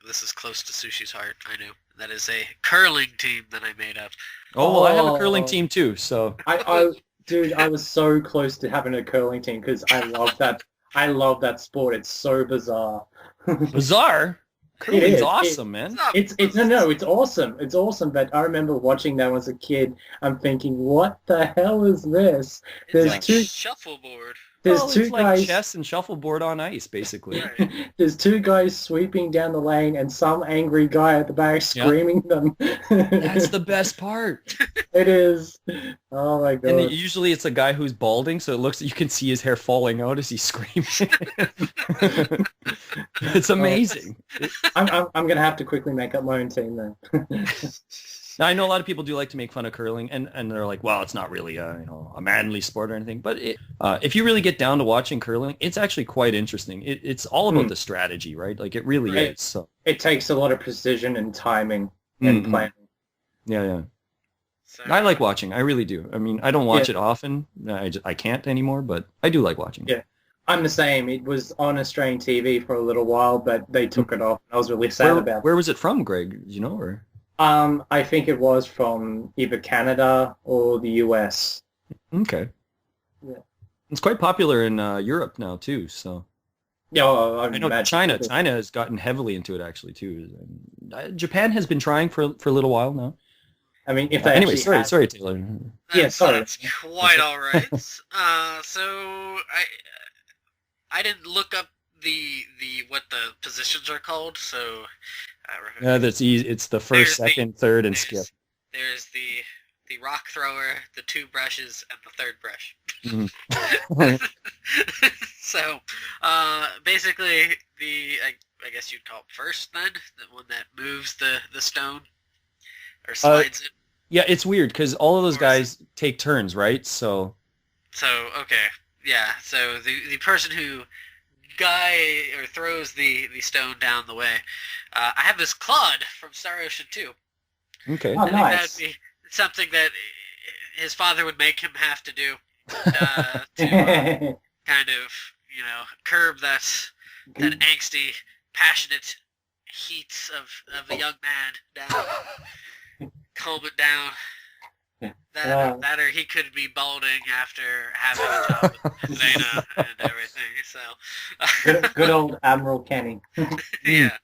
this is close to Sushi's heart, I know. That is a curling team that I made up. Oh, well, I have a curling team too, so... Dude, I was so close to having a curling team because I love that. I love that sport. It's so bizarre. Bizarre? Curling's awesome, man. It's awesome. It's awesome. But I remember watching that as a kid. I'm thinking, what the hell is this? It's like shuffleboard. There's two guys. Like chess and shuffleboard on ice, basically. Right. There's two guys sweeping down the lane, and some angry guy at the back screaming them. That's the best part. It is. Oh my god. And usually it's a guy who's balding, so it looks you can see his hair falling out as he's screaming. It's amazing. I'm gonna have to quickly make up my own team then. Now, I know a lot of people do like to make fun of curling, and they're like, well, it's not really a manly sport or anything. But if you really get down to watching curling, it's actually quite interesting. It's all about the strategy, right? Like, it really is. So it takes a lot of precision and timing and planning. Yeah. So, I like watching. I really do. I mean, I don't watch it often. I can't anymore, but I do like watching. Yeah. I'm the same. It was on Australian TV for a little while, but they took it off. I was really sad about it. Where was it from, Greg? Do you know, or? I think it was from either Canada or the US. Okay. Yeah. It's quite popular in Europe now too. So Yeah, well, I know China has gotten heavily into it actually too. Japan has been trying for a little while now. I mean, if they Anyway, actually sorry, Taylor. Yeah, sorry. That's quite all right. So I didn't look up the what the positions are called. So That's easy. It's the first, second, third, and skip. There's the rock thrower, the 2 brushes, and the 3rd brush. So basically I guess you'd call it first then, the one that moves the stone or slides it. Yeah, it's weird because all of those guys take turns, right? So okay, yeah. So the person who throws the stone down the way. I have this Claude from Star Ocean 2. Okay. Oh, nice. That'd be something that his father would make him have to do to kind of, curb that angsty, passionate heat of a young man down, calm it down. That or he could be balding after having a job with Dana and everything. So good old Admiral Kenny. Yeah.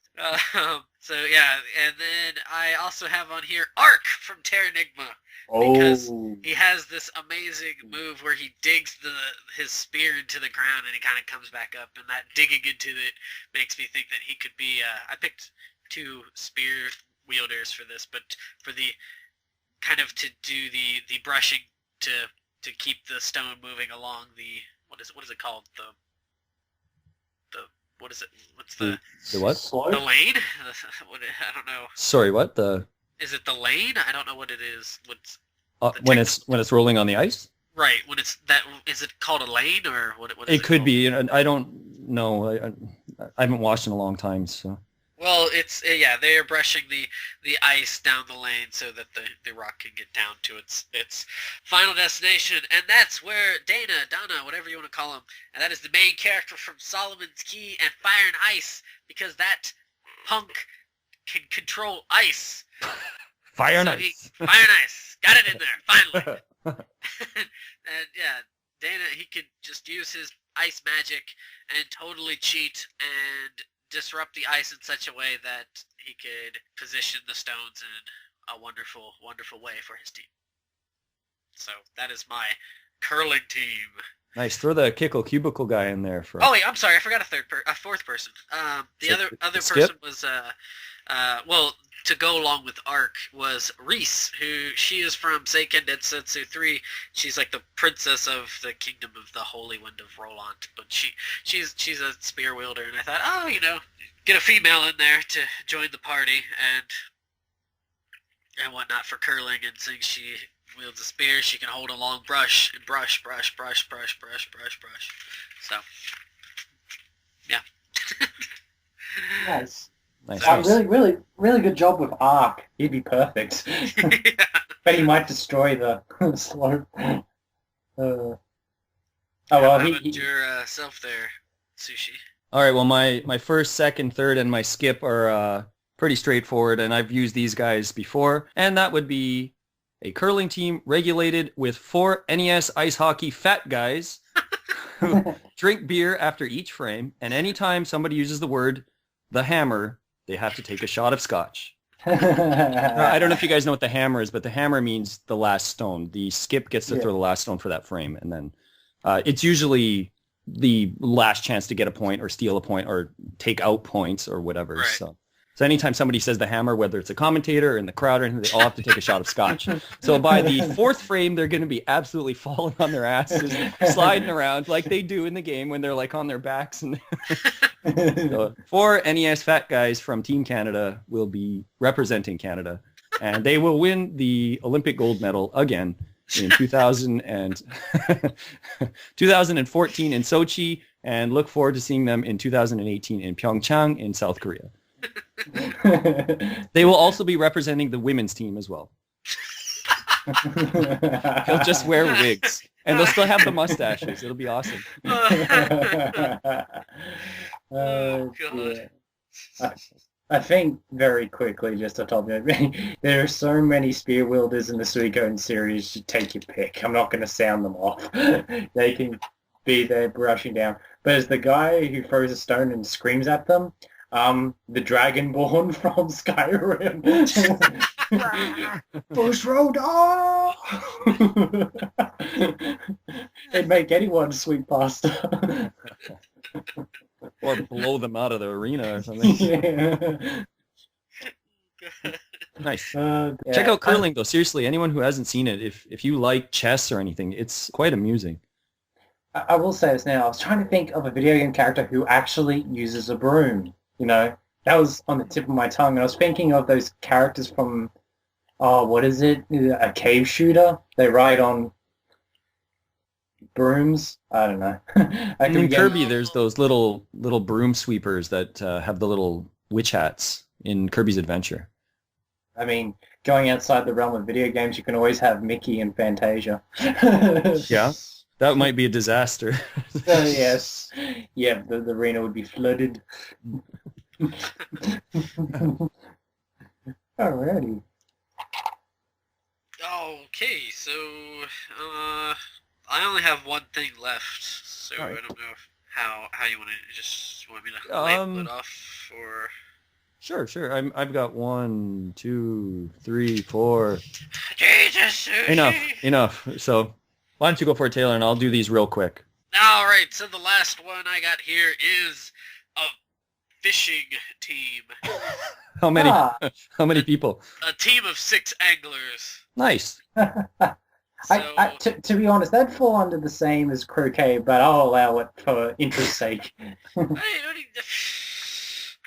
So yeah, and then I also have on here Ark from Terranigma. Because he has this amazing move where he digs his spear into the ground and he kind of comes back up, and that digging into it makes me think that he could be. I picked 2 spear wielders for this, but for the kind of to do the brushing to keep the stone moving along the what is it called the what is it? What's the what? The lane? I don't know. Sorry, what Is it the lane? I don't know what it is. What's when it's rolling on the ice? Right. When it's that, is it called a lane or what is it? It could called? be. I don't know. I haven't watched in a long time, so. Well, it's they are brushing the ice down the lane so that the rock can get down to its final destination, and that's where Donna, whatever you want to call him, and that is the main character from Solomon's Key and Fire and Ice, because that punk can control ice. Fire and Ice. Fire and Ice. Got it in there, finally. And yeah, Dana, he could just use his ice magic and totally cheat and disrupt the ice in such a way that he could position the stones in a wonderful, wonderful way for his team. So that is my curling team. Nice. Throw the Kickle Cubicle guy in there for. Oh wait, I'm sorry, I forgot a 4th person. The other person was well, to go along with Ark was Reese, who she is from Seiken Densetsu 3. She's like the princess of the kingdom of the Holy Wind of Roland, but she's a spear wielder, and I thought, get a female in there to join the party and whatnot for curling, and since she wields a spear, she can hold a long brush and brush. So, yeah. Nice. Nice. Really good job with Ark. He'd be perfect. Yeah. But he might destroy the slope. Well, How about yourself there, Sushi? All right. Well, my first, second, third, and my skip are pretty straightforward, and I've used these guys before, and that would be a curling team regulated with 4 NES ice hockey fat guys who drink beer after each frame, and anytime somebody uses the word the hammer, they have to take a shot of scotch. I don't know if you guys know what the hammer is, but the hammer means the last stone. The skip gets to throw the last stone for that frame, and then it's usually the last chance to get a point or steal a point or take out points or whatever. Right. So anytime somebody says the hammer, whether it's a commentator or in the crowd or anything, they all have to take a shot of scotch. So by the 4th frame, they're going to be absolutely falling on their asses, sliding around like they do in the game when they're like on their backs. And so 4 NES fat guys from Team Canada will be representing Canada, and they will win the Olympic gold medal again in 2014 in Sochi, and look forward to seeing them in 2018 in Pyeongchang in South Korea. They will also be representing the women's team as well. They'll just wear wigs, and they'll still have the mustaches. It'll be awesome. Oh, God. I think very quickly, just off top of it, there are so many spear wielders in the Suikoden series. You take your pick. I'm not going to sound them off. They be there brushing down. But as the guy who throws a stone and screams at them, the Dragonborn from Skyrim. Bush Road! Oh! It'd make anyone sweep past. Or blow them out of the arena or something. Yeah. Nice. Yeah. Check out curling though. Seriously, anyone who hasn't seen it, if you like chess or anything, it's quite amusing. I will say this now. I was trying to think of a video game character who actually uses a broom. You know, that was on the tip of my tongue. And I was thinking of those characters from, what is it? A cave shooter. They ride on brooms. I don't know. In Kirby, there's those little broom sweepers that have the little witch hats in Kirby's Adventure. I mean, going outside the realm of video games, you can always have Mickey and Fantasia. Yeah, that might be a disaster. Yes. Yeah, the arena would be flooded. Alrighty. Okay, so I only have one thing left, so All right. I don't know how you want to just want me to label it off or. Sure. I've got 1, 2, 3, 4. Jesus, Sushi! Enough. So why don't you go for it, Taylor, and I'll do these real quick. All right, so the last one I got here is a fishing team. How many people? A team of 6 anglers. Nice. To be honest, that'd fall under the same as croquet, but I'll allow it for interest's sake.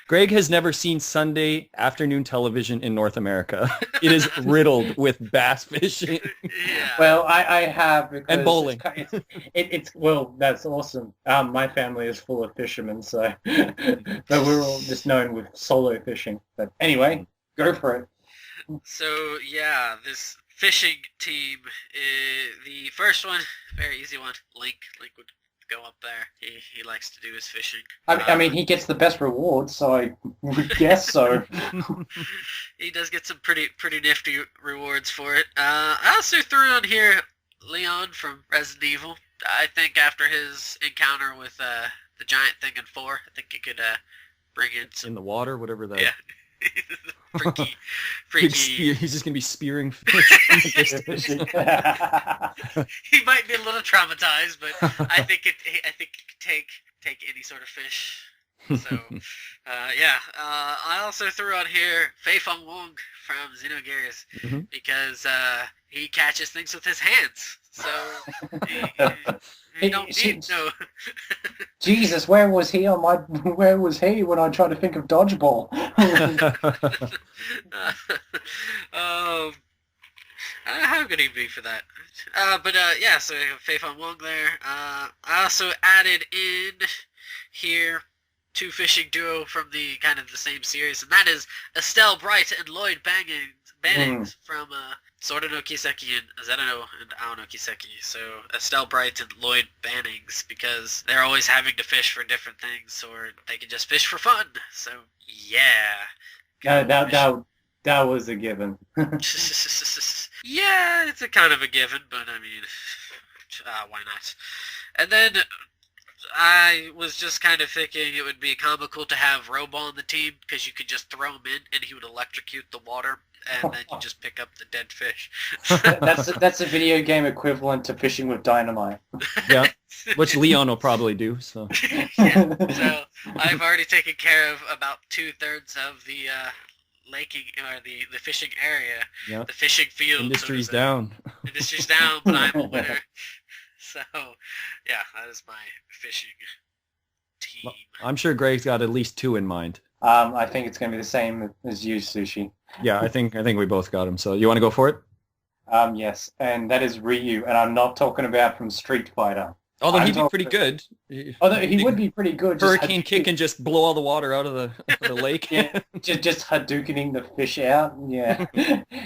Greg has never seen Sunday afternoon television in North America. It is riddled with bass fishing. Yeah. Well, I have because and bowling. It's well, that's awesome. My family is full of fishermen, so but we're all just known with solo fishing. But anyway, go for it. So yeah, this fishing team, the first one, very easy one. Link would go up there. He likes to do his fishing. I mean, he gets the best reward, so I would guess so. He does get some pretty nifty rewards for it. I also threw on here Leon from Resident Evil. I think after his encounter with the giant thing in 4, I think he could bring in some... In the water, whatever that... Yeah. freaky. He's just gonna be spearing fish in the distance. He might be a little traumatized, but I think it could take any sort of fish. So, yeah. I also threw on here Fei Feng Wong from Xenogears because he catches things with his hands. So he don't need no. Jesus, where was he when I tried to think of dodgeball? How could he be for that? But yeah, so Fei Feng Wong there. I also added in here 2 fishing duo from the kind of the same series, and that is Estelle Bright and Lloyd Bannings from Sword no Kiseki and Zenno and Ao no Kiseki. So Estelle Bright and Lloyd Bannings, because they're always having to fish for different things, or they can just fish for fun. So yeah. That was a given. Yeah, it's a kind of a given, but I mean, why not? And then I was just kind of thinking it would be comical to have Robo on the team, because you could just throw him in and he would electrocute the water, and then you just pick up the dead fish. That's a video game equivalent to fishing with dynamite. Yeah, which Leon will probably do. So. Yeah, so I've already taken care of about 2/3 of the laking or the fishing area. Yeah. The fishing field. Industry's down. Industry's down, but I'm a winner. So, yeah, that is my fishing team. I'm sure Greg's got at least 2 in mind. I think it's going to be the same as you, Sushi. Yeah, I think we both got him. So you want to go for it? Yes, and that is Ryu, and I'm not talking about from Street Fighter. Although he'd be pretty good. Although he would be pretty good. Hurricane kick and just blow all the water out of the lake. Yeah, just Hadoukening the fish out. Yeah.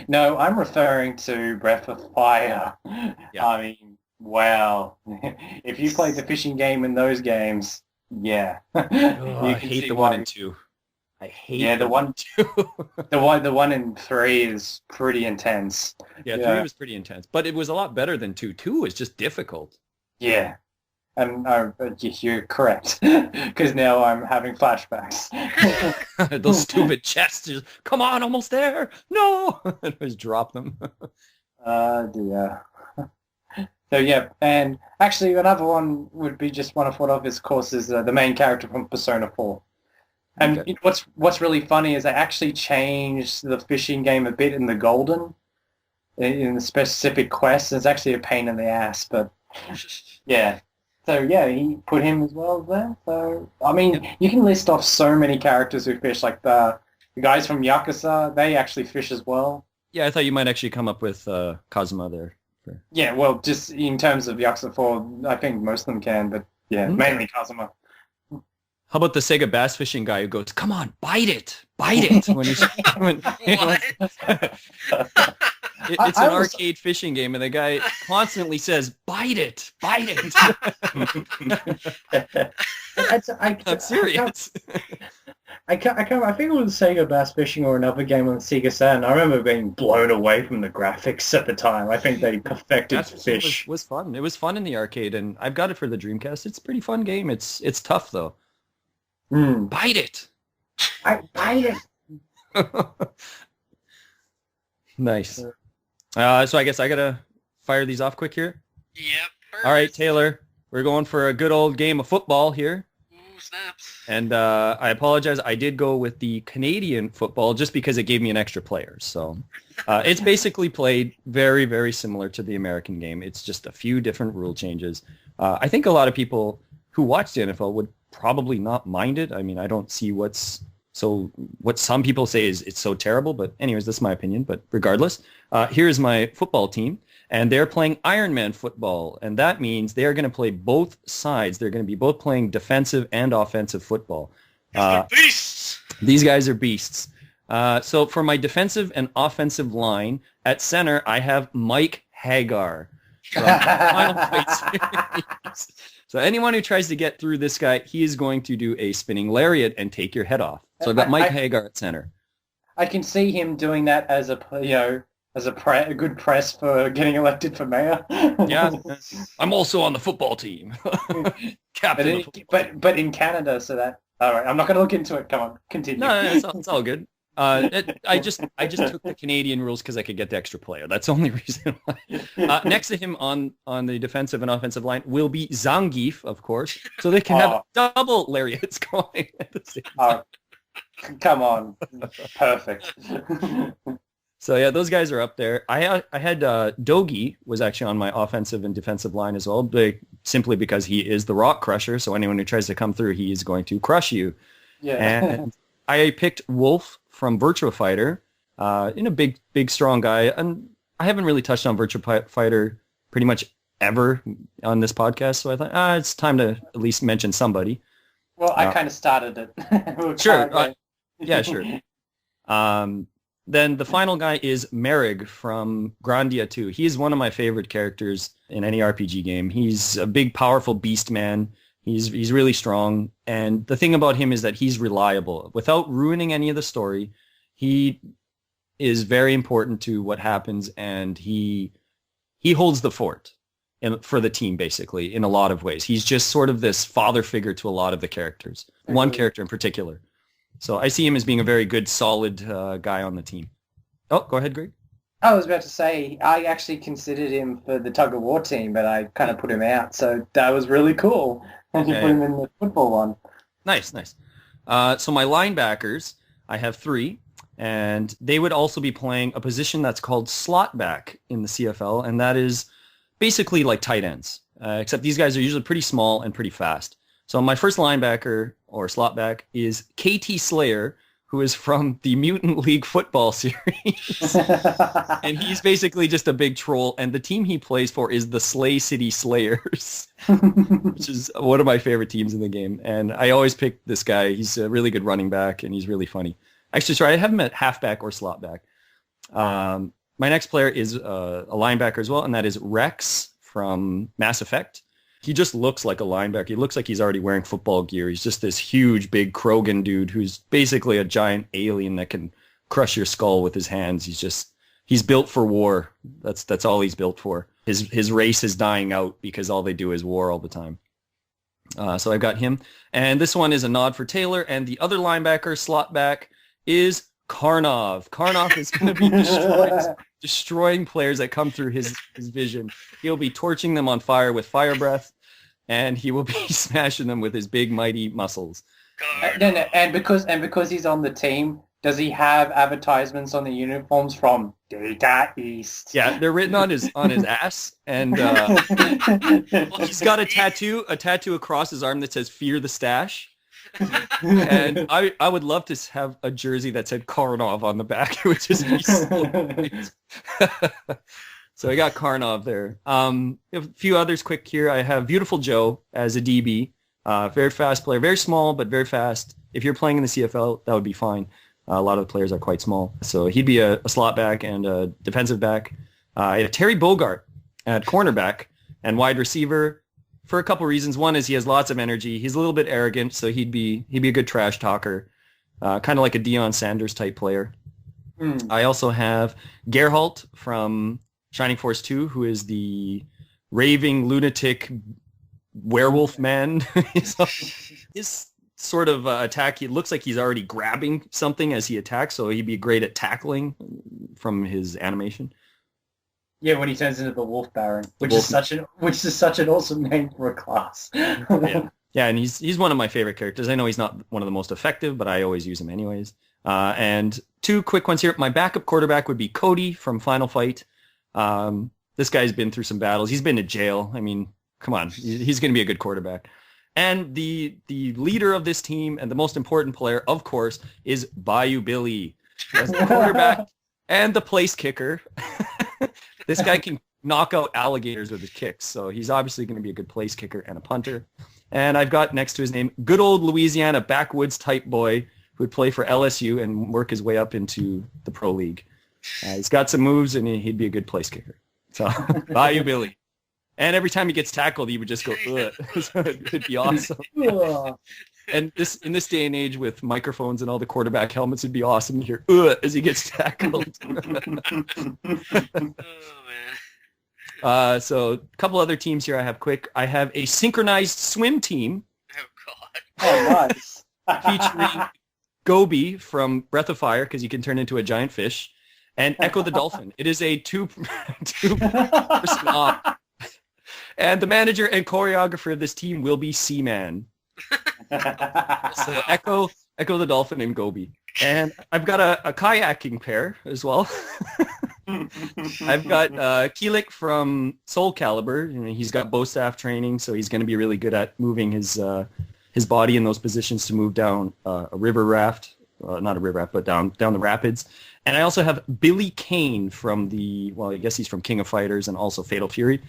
No, I'm referring to Breath of Fire. Yeah. I mean, wow. If you play the fishing game in those games, yeah. I hate the 1 and 2. I hate the 1 2. the 1 and 3 is pretty intense. Yeah, 3 was pretty intense, but it was a lot better than 2. 2 was just difficult. Yeah. And you're correct, because now I'm having flashbacks. Those stupid chests. Just, come on, almost there. No, and just drop them. Dear. So yeah, and actually another one would be just one I thought of, is, of course, is the main character from Persona 4. And Okay. what's really funny is they actually changed the fishing game a bit in the Golden, in the specific quests. It's actually a pain in the ass, but yeah. So yeah, he put him as well there. So I mean, you can list off so many characters who fish, like the guys from Yakuza. They actually fish as well. Yeah, I thought you might actually come up with Kazuma there. Yeah, well, just in terms of Yakuza 4, I think most of them can, but yeah, mainly Kazuma. How about the Sega bass fishing guy who goes, "Come on, bite it, bite it!" When he's it's an arcade fishing game, and the guy constantly says, "Bite it, bite it." I'm serious. I think it was Sega Bass Fishing or another game on Sega Saturn. I remember being blown away from the graphics at the time. I think they perfected fish. Was fun. It was fun in the arcade, and I've got it for the Dreamcast. It's a pretty fun game. It's tough though. Bite it. I bite it. Nice. So I guess I gotta fire these off quick here. Yep. All right, Taylor. We're going for a good old game of football here. Ooh, snaps. And I apologize. I did go with the Canadian football just because it gave me an extra player. So it's basically played very, very similar to the American game. It's just a few different rule changes. I think a lot of people who watch the NFL would probably not mind it. I mean, I don't see what some people say is it's so terrible. But anyways, that's my opinion. But regardless, here's my football team. And they're playing Ironman football, and that means they are going to play both sides. They're going to be both playing defensive and offensive football. Beasts! These guys are beasts. So for my defensive and offensive line, at center, I have Mike Hagar from Final Fight series. So anyone who tries to get through this guy, he is going to do a spinning lariat and take your head off. So I've got Mike Hagar at center. I can see him doing that as a good press for getting elected for mayor. Yeah, I'm also on the football team. Captain. But in Canada, so that all right. I'm not going to look into it. Come on, continue. No, it's all good. I just took the Canadian rules because I could get the extra player. That's the only reason why. Next to him on the defensive and offensive line will be Zangief, of course, so they can have double lariats going at the same time. Come on, perfect. So yeah, those guys are up there. I had Dogi was actually on my offensive and defensive line as well, simply because he is the rock crusher. So anyone who tries to come through, he is going to crush you. Yeah. And I picked Wolf from Virtua Fighter, in a big, strong guy. And I haven't really touched on Virtua Fighter pretty much ever on this podcast, so I thought it's time to at least mention somebody. Well, I kind of started it. Sure. Yeah, sure. Then the final guy is Merrig from Grandia 2. He's one of my favorite characters in any RPG game. He's a big, powerful beast man. He's really strong. And the thing about him is that he's reliable. Without ruining any of the story, he is very important to what happens, and he holds the fort for the team, basically, in a lot of ways. He's just sort of this father figure to a lot of the characters. One character in particular. So I see him as being a very good, solid guy on the team. Oh, go ahead, Greg. I was about to say, I actually considered him for the tug-of-war team, but I kind of put him out, so that was really cool. And you put him in the football one. Nice. So my linebackers, I have 3, and they would also be playing a position that's called slot back in the CFL, and that is basically like tight ends, except these guys are usually pretty small and pretty fast. So my first linebacker, or slot back, is KT Slayer, who is from the Mutant League football series. And he's basically just a big troll, and the team he plays for is the Slay City Slayers, which is one of my favorite teams in the game. And I always pick this guy. He's a really good running back, and he's really funny. Actually, sorry, I have him at halfback or slot back. My next player is a linebacker as well, and that is Rex from Mass Effect. He just looks like a linebacker. He looks like he's already wearing football gear. He's just this huge, big Krogan dude who's basically a giant alien that can crush your skull with his hands. He's built for war. That's all he's built for. His race is dying out because all they do is war all the time. So I've got him. And this one is a nod for Taylor. And the other linebacker, slot back, is Karnov. Karnov is going to be destroying players that come through his vision. He'll be torching them on fire with fire breath, and he will be smashing them with his big, mighty muscles. And because he's on the team, does he have advertisements on the uniforms from Data East? Yeah, they're written on his ass, and he's got a tattoo across his arm that says "Fear the Stash." And I would love to have a jersey that said Karnov on the back, which is so great. So I got Karnov there. A few others quick here. I have Beautiful Joe as a DB. Very fast player, very small, but very fast. If you're playing in the CFL, that would be fine. A lot of the players are quite small. So he'd be a slot back and a defensive back. I have Terry Bogart at cornerback and wide receiver for a couple reasons. One is he has lots of energy. He's a little bit arrogant, so he'd be a good trash talker, kind of like a Deion Sanders type player. I also have Gerhalt from Shining Force 2, who is the raving lunatic werewolf man. His sort of attack, he looks like he's already grabbing something as he attacks, so he'd be great at tackling from his animation. Yeah, when he turns into the Wolf Baron, which is such an awesome name for a class. Yeah, and he's one of my favorite characters. I know he's not one of the most effective, but I always use him anyways. And two quick ones here. My backup quarterback would be Cody from Final Fight. This guy's been through some battles. He's been to jail. I mean, come on, he's going to be a good quarterback. And the leader of this team and the most important player, of course, is Bayou Billy. As the quarterback and the place kicker. This guy can knock out alligators with his kicks, so he's obviously going to be a good place kicker and a punter. And I've got next to his name, good old Louisiana backwoods type boy who would play for LSU and work his way up into the pro league. He's got some moves, and he'd be a good place kicker. So, Bayou Billy. And every time he gets tackled, he would just go, ugh. So it'd be awesome. And in this day and age with microphones and all the quarterback helmets, it'd be awesome to hear, ugh, as he gets tackled. So a couple other teams here I have quick. I have a synchronized swim team. Oh, God. Oh, nice. Featuring Gobi from Breath of Fire, because you can turn into a giant fish, and Echo the Dolphin. It is a two-person op. And the manager and choreographer of this team will be Seaman. So Echo the Dolphin and Gobi. And I've got a kayaking pair as well. I've got Keelik from Soul Calibur. You know, he's got bow staff training, so he's going to be really good at moving his body in those positions to move down a river raft. Not a river raft, but down the rapids. And I also have Billy Kane from I guess he's from King of Fighters and also Fatal Fury.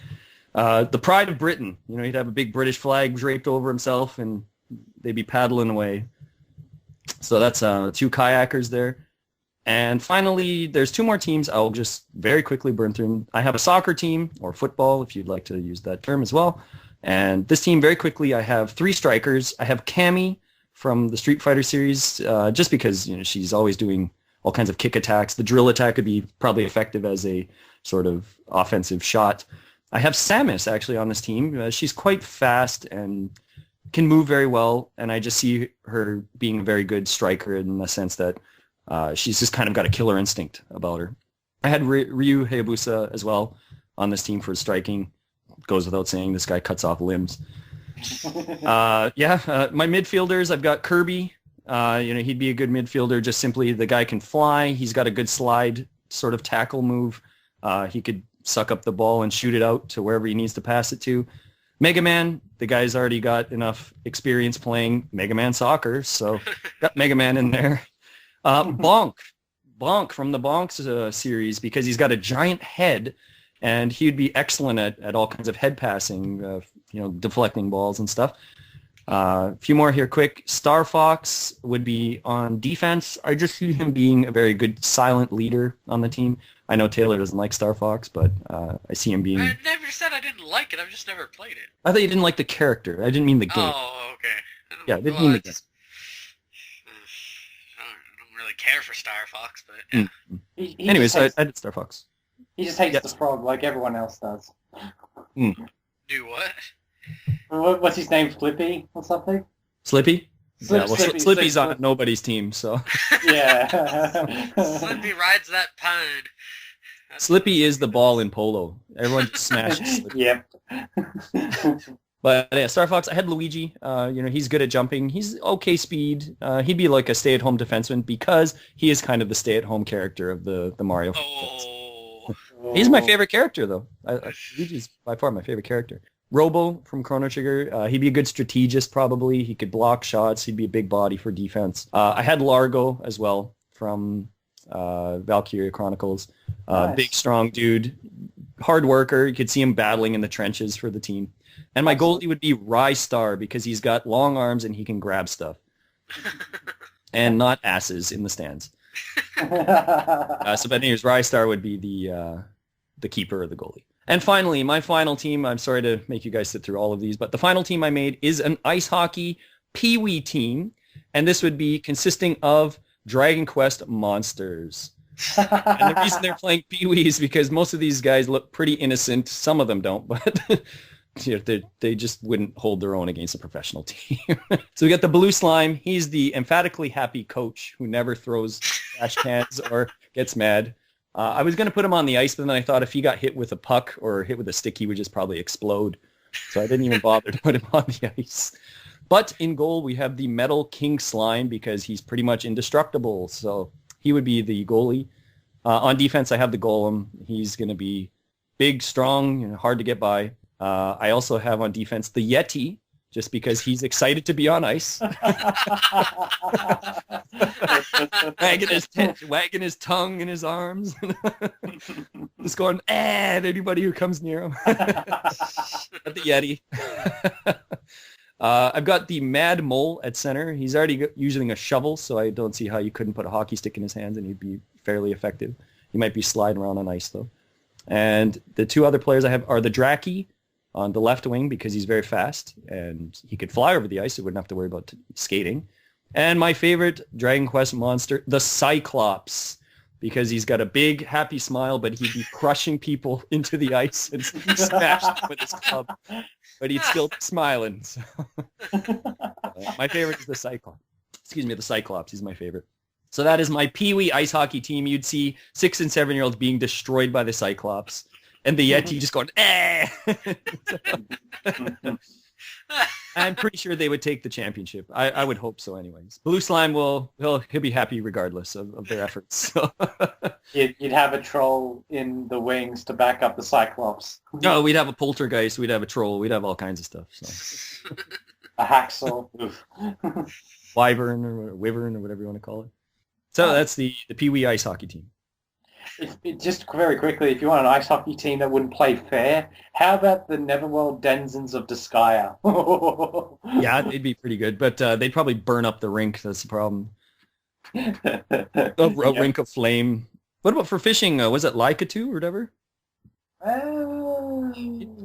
The pride of Britain. You know, he'd have a big British flag draped over himself, and they'd be paddling away. So that's two kayakers there. And finally, there's two more teams. I'll just very quickly burn through them. I have a soccer team, or football, if you'd like to use that term as well. And this team, very quickly, I have three strikers. I have Cammy from the Street Fighter series, just because she's always doing all kinds of kick attacks. The drill attack would be probably effective as a sort of offensive shot. I have Samus actually on this team. She's quite fast and can move very well, and I just see her being a very good striker in the sense that she's just kind of got a killer instinct about her. I had Ryu Hayabusa as well on this team for striking. Goes without saying, this guy cuts off limbs. My midfielders, I've got Kirby. He'd be a good midfielder. Just simply, the guy can fly. He's got a good slide sort of tackle move. He could suck up the ball and shoot it out to wherever he needs to pass it to. Mega Man, the guy's already got enough experience playing Mega Man soccer, so got Mega Man in there. Bonk from the Bonk series, because he's got a giant head, and he'd be excellent at all kinds of head passing, deflecting balls and stuff. A few more here quick. Star Fox would be on defense. I just see him being a very good silent leader on the team. I know Taylor doesn't like Star Fox, but I see him being... I never said I didn't like it. I've just never played it. I thought you didn't like the character. I didn't mean the game. Oh, okay. Yeah, I didn't mean the game. I don't really care for Star Fox, but yeah. Anyways, I did Star Fox. He just hates the frog like everyone else does. Do what? What's his name? Flippy or something? Slippy? Slippy's Slip. on nobody's team, so. Yeah. Slippy rides that pine. Slippy is the ball in polo. Everyone just smashes Slippy. Yep. But yeah, Star Fox, I had Luigi. He's good at jumping. He's okay speed. He'd be like a stay-at-home defenseman because he is kind of the stay-at-home character of the Mario franchise. He's my favorite character, though. Luigi's by far my favorite character. Robo from Chrono Trigger, he'd be a good strategist probably. He could block shots. He'd be a big body for defense. I had Largo as well from Valkyria Chronicles. Nice. Big, strong dude. Hard worker. You could see him battling in the trenches for the team. And my goalie would be Rystar because he's got long arms and he can grab stuff. And not asses in the stands. So but anyways, Rystar would be the keeper or the goalie. And finally, my final team, I'm sorry to make you guys sit through all of these, but the final team I made is an ice hockey Pee-wee team. And this would be consisting of Dragon Quest monsters. And the reason they're playing Pee-wee is because most of these guys look pretty innocent. Some of them don't, but they just wouldn't hold their own against a professional team. So we got the blue slime. He's the emphatically happy coach who never throws trash cans or gets mad. I was going to put him on the ice, but then I thought if he got hit with a puck or hit with a stick, he would just probably explode. So I didn't even bother to put him on the ice. But in goal, we have the Metal King Slime because he's pretty much indestructible. So he would be the goalie. On defense, I have the Golem. He's going to be big, strong, hard to get by. I also have on defense the Yeti, just because he's excited to be on ice. wagging his tongue in his arms. Just going, at anybody who comes near him. At the Yeti. I've got the Mad Mole at center. He's already using a shovel, so I don't see how you couldn't put a hockey stick in his hands and he'd be fairly effective. He might be sliding around on ice, though. And the two other players I have are the Draki on the left wing because he's very fast and he could fly over the ice. So he wouldn't have to worry about skating. And my favorite Dragon Quest monster, the Cyclops, because he's got a big, happy smile, but he'd be crushing people into the ice and smashing them with his club. But he'd still be smiling. So. My favorite is the Cyclops. The Cyclops. He's my favorite. So that is my Pee-wee ice hockey team. You'd see 6- and 7-year-olds being destroyed by the Cyclops. And the Yeti just going, I'm pretty sure they would take the championship. I would hope so anyways. Blue Slime he'll be happy regardless of their efforts. So. You'd have a troll in the wings to back up the Cyclops. No, we'd have a poltergeist, we'd have a troll, we'd have all kinds of stuff. So. A hacksaw. Wyvern or whatever you want to call it. So that's the Pee-wee ice hockey team. Just very quickly, if you want an ice hockey team that wouldn't play fair, how about the Neverworld Denizens of Disgaea? Yeah, they'd be pretty good, but they'd probably burn up the rink. That's the problem. A rink of flame. What about for fishing? Was it Laika-2 or whatever?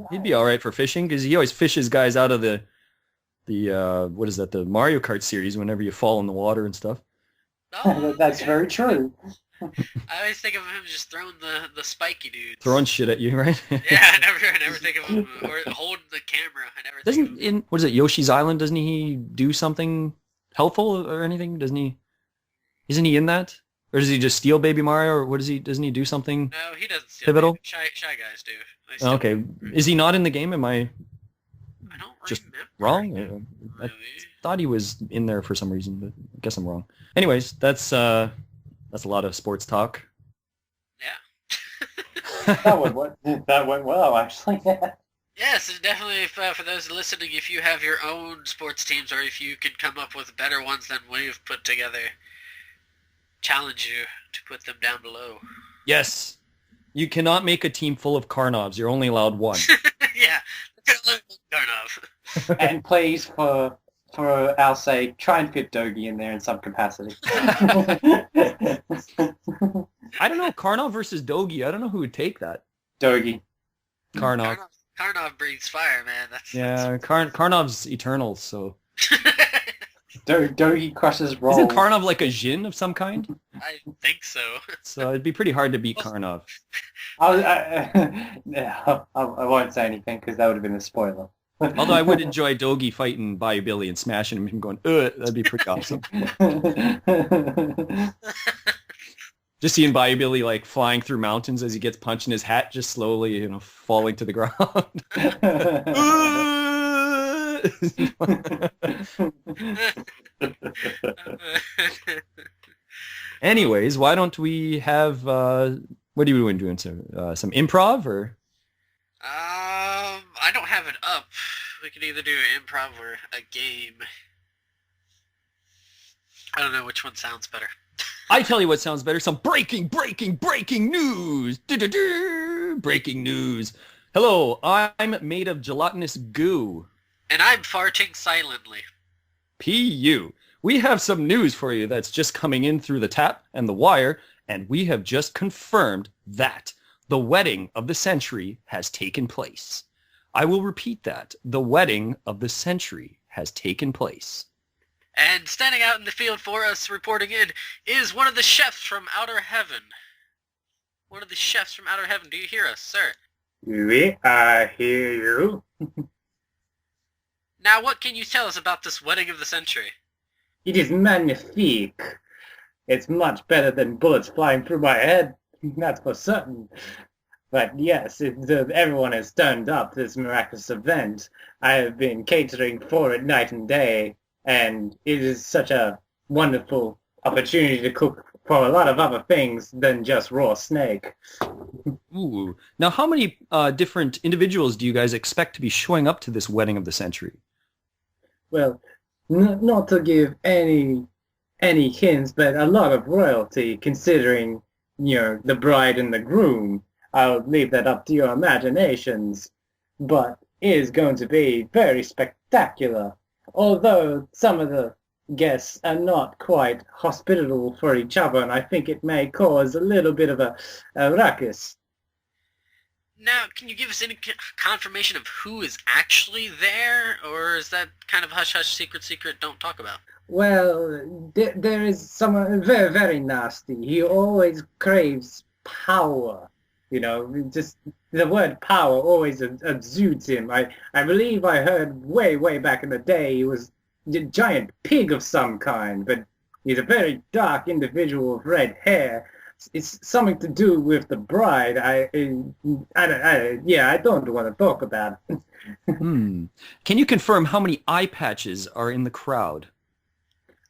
He'd be all right for fishing because he always fishes guys out of the what is that? The Mario Kart series. Whenever you fall in the water and stuff. Oh, that's very true. I always think of him just throwing the spiky dudes. Throwing shit at you, right? Yeah, I never think of him or holding the camera. I never think of him. What is it, Yoshi's Island, doesn't he do something helpful or anything? Isn't he in that? Or does he just steal Baby Mario, or doesn't he do something No, he doesn't steal pivotal? Shy Guys do. They steal Okay. Baby. Is he not in the game? Am I I don't just remember. wrong? I Really? thought he was in there for some reason, but I guess I'm wrong. Anyways, that's a lot of sports talk. Yeah. That went well, actually. Yes, and definitely for those listening, if you have your own sports teams or if you can come up with better ones than we've put together, challenge you to put them down below. Yes. You cannot make a team full of Karnovs. You're only allowed one. Yeah. Karnov. And please, for our sake, try and fit Dogi in there in some capacity. I don't know. Karnov versus Dogi. I don't know who would take that. Dogi. Karnov. Karnov breathes fire, man. Karnov's eternal, so... Dogi crushes roll. Isn't Karnov like a Jin of some kind? I think so. So it'd be pretty hard to beat Karnov. I won't say anything because that would have been a spoiler. Although I would enjoy Dogi fighting Bayou Billy and smashing him and going, that'd be pretty awesome. Just seeing Bayou Billy like flying through mountains as he gets punched in his hat, just slowly, falling to the ground. Anyways, why don't we have, what are you doing? Some improv or? I don't have it up. We can either do improv or a game. I don't know which one sounds better. I tell you what sounds better. Some breaking news. Breaking news. Hello, I'm made of gelatinous goo. And I'm farting silently. P.U. We have some news for you that's just coming in through the tap and the wire, and we have just confirmed that the wedding of the century has taken place. I will repeat that. The wedding of the century has taken place. And standing out in the field for us, reporting in, is one of the chefs from outer heaven. One of the chefs from outer heaven. Do you hear us, sir? Oui, I hear you. Now, what can you tell us about this wedding of the century? It is magnifique. It's much better than bullets flying through my head, that's for certain. But yes, everyone has turned up this miraculous event. I have been catering for it night and day, and it is such a wonderful opportunity to cook for a lot of other things than just raw snake. Ooh. Now, how many different individuals do you guys expect to be showing up to this wedding of the century? Well, not to give any hints, but a lot of royalty, considering, the bride and the groom. I'll leave that up to your imaginations. But it is going to be very spectacular. Although some of the guests are not quite hospitable for each other, and I think it may cause a little bit of a ruckus. Now, can you give us any confirmation of who is actually there, or is that kind of hush-hush, secret, don't talk about? Well, there is someone very, very nasty. He always craves power. Just the word power always exudes him. I believe I heard way back in the day he was a giant pig of some kind, but he's a very dark individual with red hair. It's something to do with the bride. I don't want to talk about it. Can you confirm how many eye patches are in the crowd?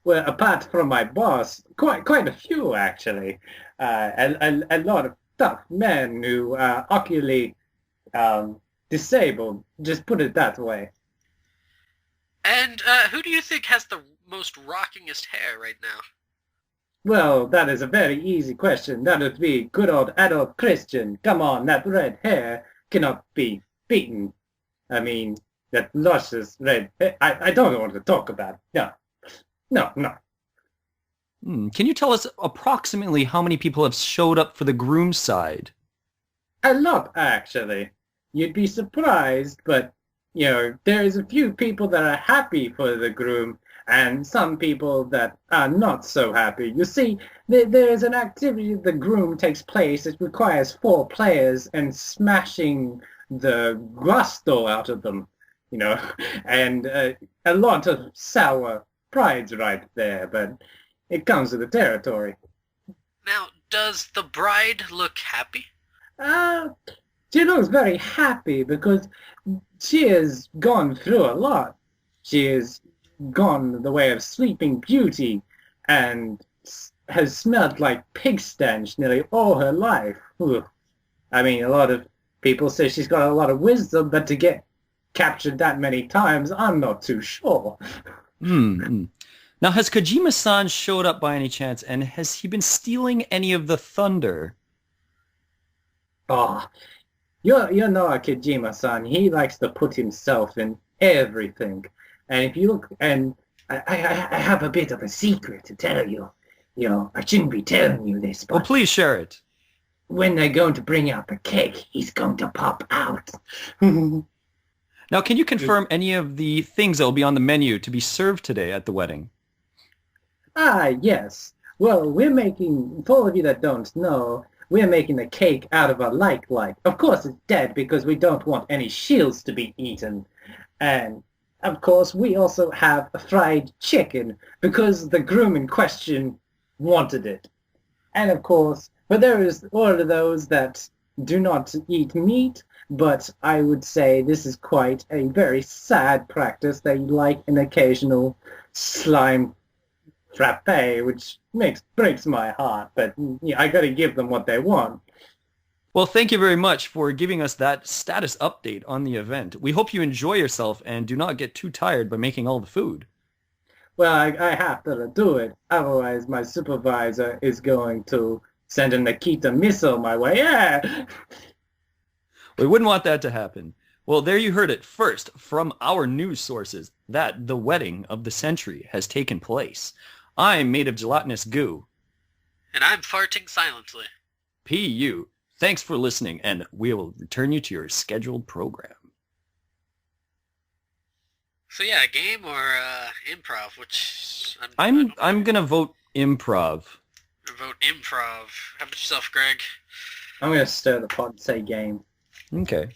Well, apart from my boss, quite a few actually. A lot of tough men who are ocularly disabled. Just put it that way. And who do you think has the most rockingest hair right now? Well, that is a very easy question. That would be good old adult Christian. Come on, that red hair cannot be beaten. I mean, that luscious red hair. I don't want to talk about it. No. Can you tell us approximately how many people have showed up for the groom's side? A lot, actually. You'd be surprised, but, there is a few people that are happy for the groom, and some people that are not so happy. You see, there is an activity the groom takes place. It requires 4 players and smashing the gusto out of them, and a lot of sour pride's right there, but it comes with the territory. Now, does the bride look happy? She looks very happy because she has gone through a lot. She has gone the way of Sleeping Beauty and has smelled like pig stench nearly all her life. Ugh. I mean, a lot of people say she's got a lot of wisdom, but to get captured that many times, I'm not too sure. Now, has Kojima-san showed up by any chance, and has he been stealing any of the thunder? Oh, you know Kojima-san, he likes to put himself in everything. And if you look, and I have a bit of a secret to tell you. I shouldn't be telling you this, but... Well, please share it. When they're going to bring out the cake, he's going to pop out. Now, can you confirm any of the things that will be on the menu to be served today at the wedding? Yes. Well, we're making, for all of you that don't know, we're making a cake out of a like. Of course, it's dead because we don't want any shields to be eaten. And, of course, we also have a fried chicken because the groom in question wanted it. And, of course, but there is all of those that do not eat meat, but I would say this is quite a very sad practice. They like an occasional slime frappe, which breaks my heart, but I gotta give them what they want. Well, thank you very much for giving us that status update on the event. We hope you enjoy yourself and do not get too tired by making all the food. Well, I have to do it, otherwise my supervisor is going to send a Nikita missile my way. Yeah. We wouldn't want that to happen. Well, there you heard it first from our news sources that the wedding of the century has taken place. I'm made of gelatinous goo. And I'm farting silently. P.U. Thanks for listening, and we will return you to your scheduled program. So yeah, game or improv, which I'm gonna vote improv. Vote improv. How about yourself, Greg? I'm gonna stir the pot and say game. Okay.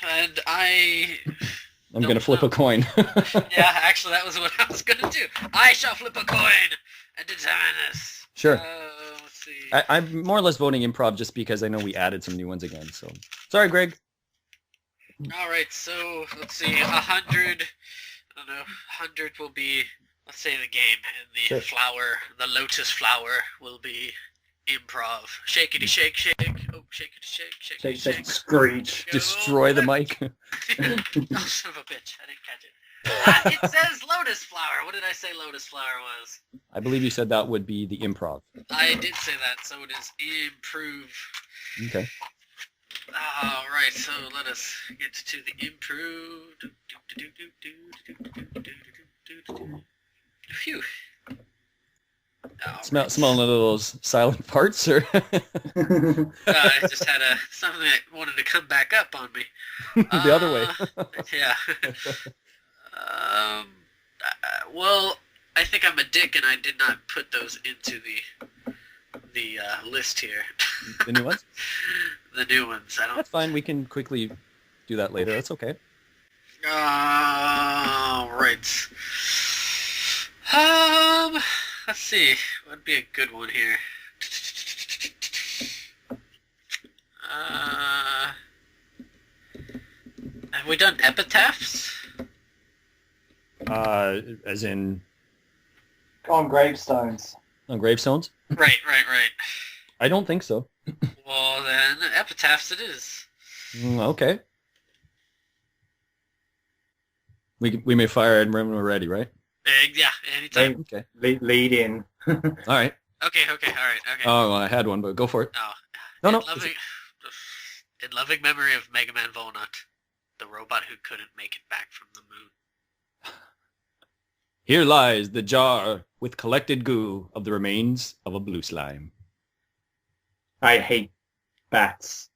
And I'm gonna flip a coin. Yeah, actually, that was what I was gonna do. I shall flip a coin and determine this. Sure. Let's see. I'm more or less voting improv just because I know we added some new ones again. So sorry, Greg. All right, so let's see. 100. I don't know. 100 will be, let's say, the game, and the Sure. flower, the lotus flower, will be improv. Shakety shake shake. Oh, shakety shake shake Shake, shake. shake, screech. Go. Destroy the mic. Oh, son of a bitch! I didn't catch it. It says lotus flower. What did I say lotus flower was? I believe you said that would be the improv. I did say that, so it is improve. Okay. All right, so let us get to the improve. Phew. Smell none of those silent parts, or I just had something that wanted to come back up on me. the other way. Yeah. Well, I think I'm a dick, and I did not put those into the list here. The new ones? The new ones. I don't. That's fine. We can quickly do that later. That's okay. Right. Let's see. What would be a good one here? Have we done epitaphs? As in On gravestones. on gravestones? Right. I don't think so. Well, then, epitaphs it is. Okay. We may fire it when we're ready, right? Yeah, anytime. Okay. Lead in. All right. Okay, all right, okay. Oh, well, I had one, but go for it. Oh, No. in loving memory of Mega Man Volnut, the robot who couldn't make it back from the moon. Here lies the jar with collected goo of the remains of a blue slime. I hate bats.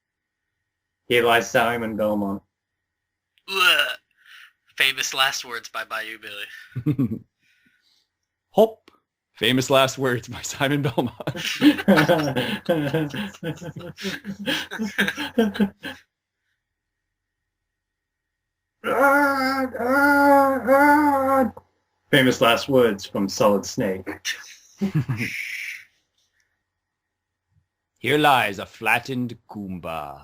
Here lies Simon Belmont. Ugh. Famous last words by Bayou Billy. Hope. Famous last words by Simon Belmont. Famous last words from Solid Snake. Here lies a flattened Goomba.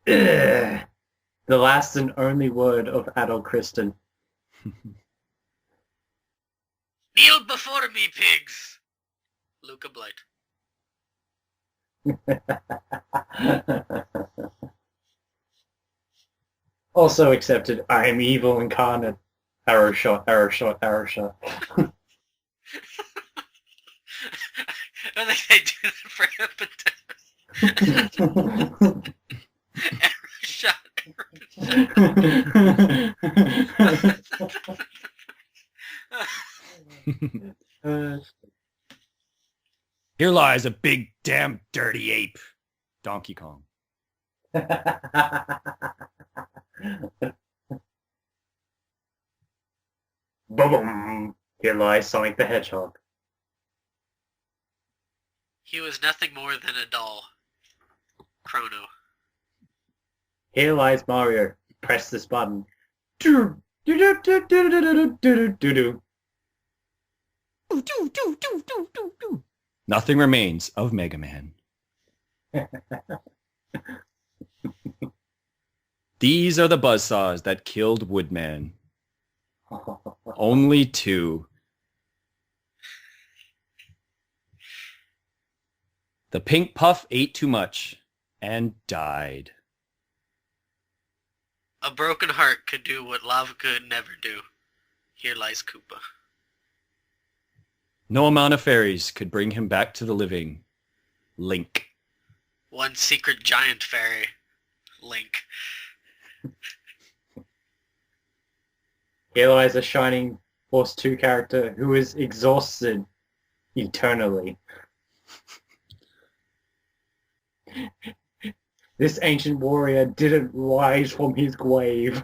Ugh. The last and only word of Adol Kristen. Kneel before me, pigs! Luca Blight. Also accepted, I am evil incarnate. Arrow shot, arrow shot, arrow shot. I don't think they do that for epitaphs. Arrow shot. Here lies a big, damn, dirty ape. Donkey Kong. Boom! Here lies Sonic the Hedgehog. He was nothing more than a doll. Chrono. Here lies Mario. press this button. Do do do do do do do do do. Nothing remains of Mega Man. These are the buzzsaws that killed Woodman. Only 2. The pink puff ate too much and died. A broken heart could do what lava could never do. Here lies Koopa. No amount of fairies could bring him back to the living. Link. One secret giant fairy. Link. Here lies a Shining Force 2 character who is exhausted eternally. This ancient warrior didn't rise from his grave.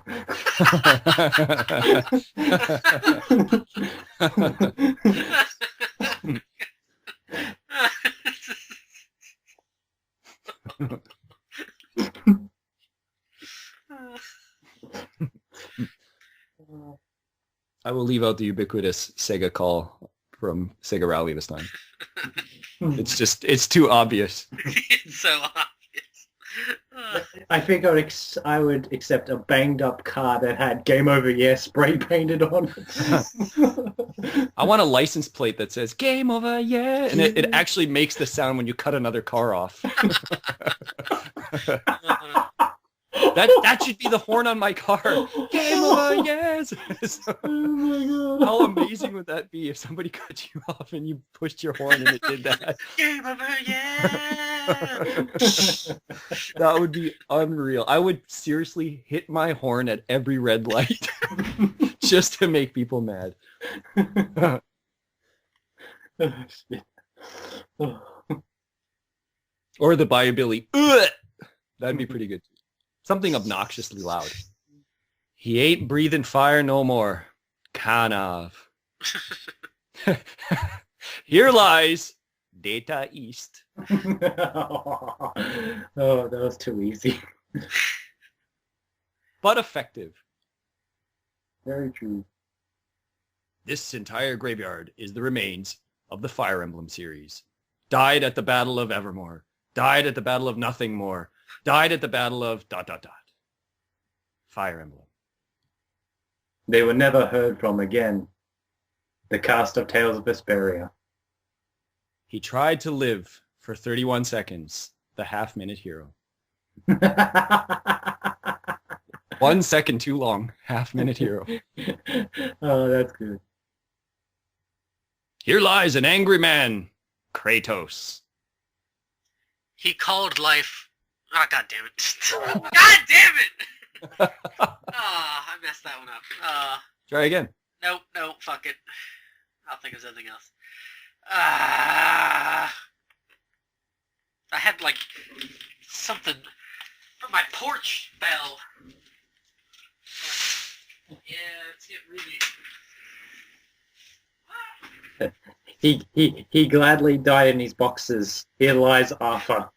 I will leave out the ubiquitous Sega call from Sega Rally this time. It's too obvious. It's so obvious. I think I would accept a banged up car that had "Game Over Yeah" spray painted on it. I want a license plate that says "Game Over Yeah," and it actually makes the sound when you cut another car off. That should be the horn on my car. Game Over Yes. Oh my god! How amazing would that be if somebody cut you off and you pushed your horn and it did that? Game over, yeah! That would be unreal. I would seriously hit my horn at every red light just to make people mad. Or the Bayou Billy. Ugh! That'd be pretty good. Something obnoxiously loud. He ain't breathing fire no more. Kind of. Here lies Data East. Oh, that was too easy. But effective. Very true. This entire graveyard is the remains of the Fire Emblem series. Died at the Battle of Evermore. Died at the Battle of Nothing More. Died at the Battle of ... Fire Emblem. They were never heard from again. The cast of Tales of Vesperia. He tried to live for 31 seconds, the half-minute hero. 1 second too long, half-minute hero. Oh, that's good. Here lies an angry man, Kratos. He called life... Oh, god damn it. God damn it! I messed that one up. Try again. Nope, fuck it. I'll think of something else. I had, like, something from my porch bell. Yeah, it's getting really... He gladly died in his boxes. Here lies Arthur.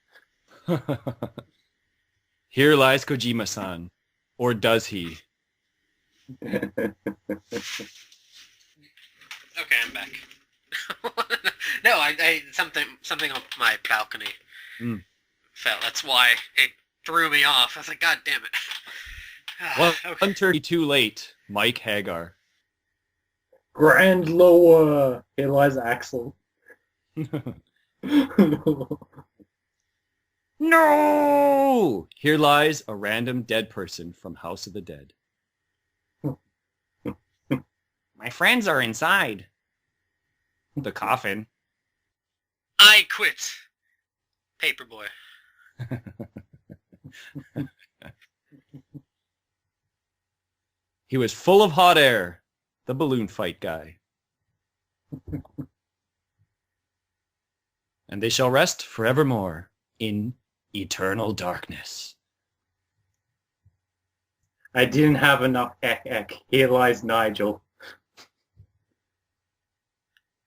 Here lies Kojima-san. Or does he? Okay, I'm back. No, I something on my balcony fell. That's why it threw me off. I was like, God damn it. Well, Okay. 1:30 too late, Mike Hagar. Grand Lower. Here lies Axel. No! Here lies a random dead person from House of the Dead. My friends are inside. The coffin. I quit. Paperboy. He was full of hot air. The balloon fight guy. And they shall rest forevermore in eternal darkness. I didn't have enough ek. Here lies Nigel.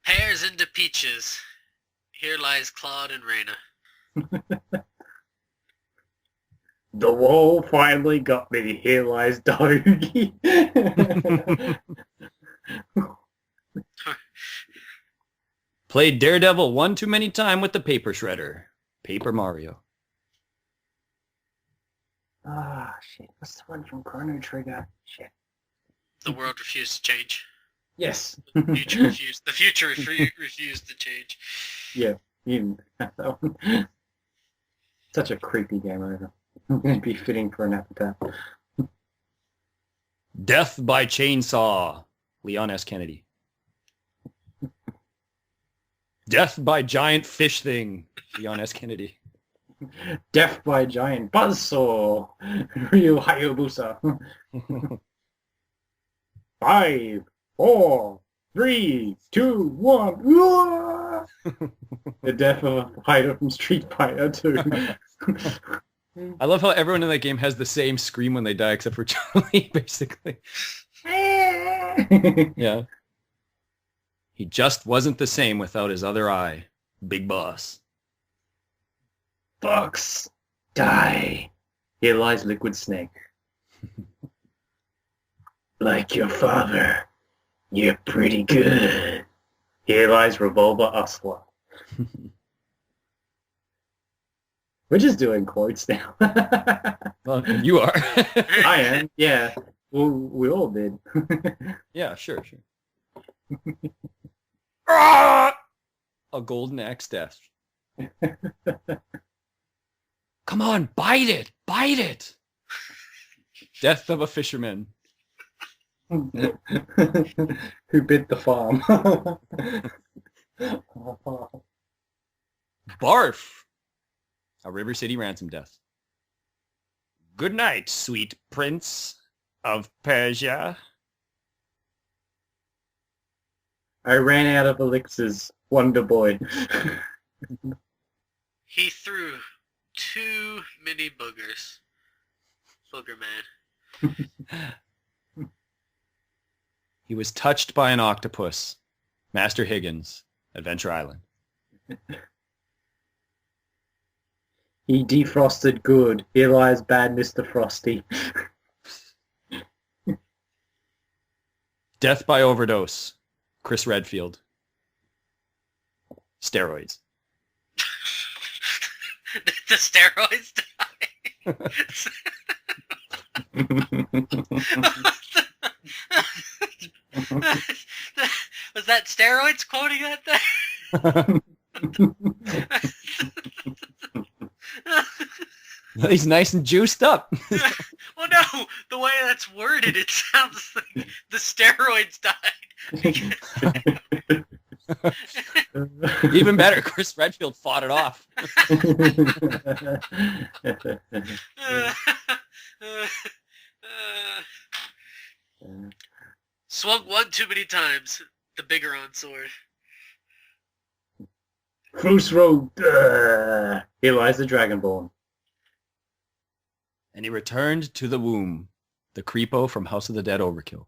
Pears into peaches. Here lies Claude and Raina. The wall finally got me. Here lies Doggy. Played Daredevil one too many time with the paper shredder. Paper Mario. Ah, shit. What's the one from Chrono Trigger? Shit. The world refused to change. Yes. Future refused. The future refused to change. Yeah, even that one. Such a creepy game over. It'd be fitting for an epitaph. Death by Chainsaw. Leon S. Kennedy. Death by Giant Fish Thing. Leon S. Kennedy. Death by Giant Buzzsaw. Ryu Hayabusa. 5, 4, 3, 2, 1. The death of a fighter from Street Fighter 2. I love how everyone in that game has the same scream when they die except for Charlie, basically. Yeah. He just wasn't the same without his other eye. Big Boss. Fox, die. Here lies Liquid Snake. Like your father, you're pretty good. Here lies Revolver Osler. We're just doing quotes now. Well, you are. I am, yeah. Well, we all did. Yeah, sure. Ah! A golden axe death. Come on, bite it! Bite it! Death of a fisherman. Who bit the farm? Barf! A River City ransom death. Good night, sweet prince of Persia. I ran out of elixirs, Wonder Boy. He threw too many boogers. Booger man. He was touched by an octopus. Master Higgins, Adventure Island. He defrosted good. Here lies bad Mr. Frosty. Death by overdose. Chris Redfield. Steroids. The steroids die. Was that steroids quoting that thing? He's nice and juiced up. Well, no, the way that's worded, it sounds like the steroids died. Even better, Chris Redfield fought it off. Swung one too many times. The bigger on sword. Close road. Here lies the Dragonborn. And he returned to the womb. The creepo from House of the Dead Overkill.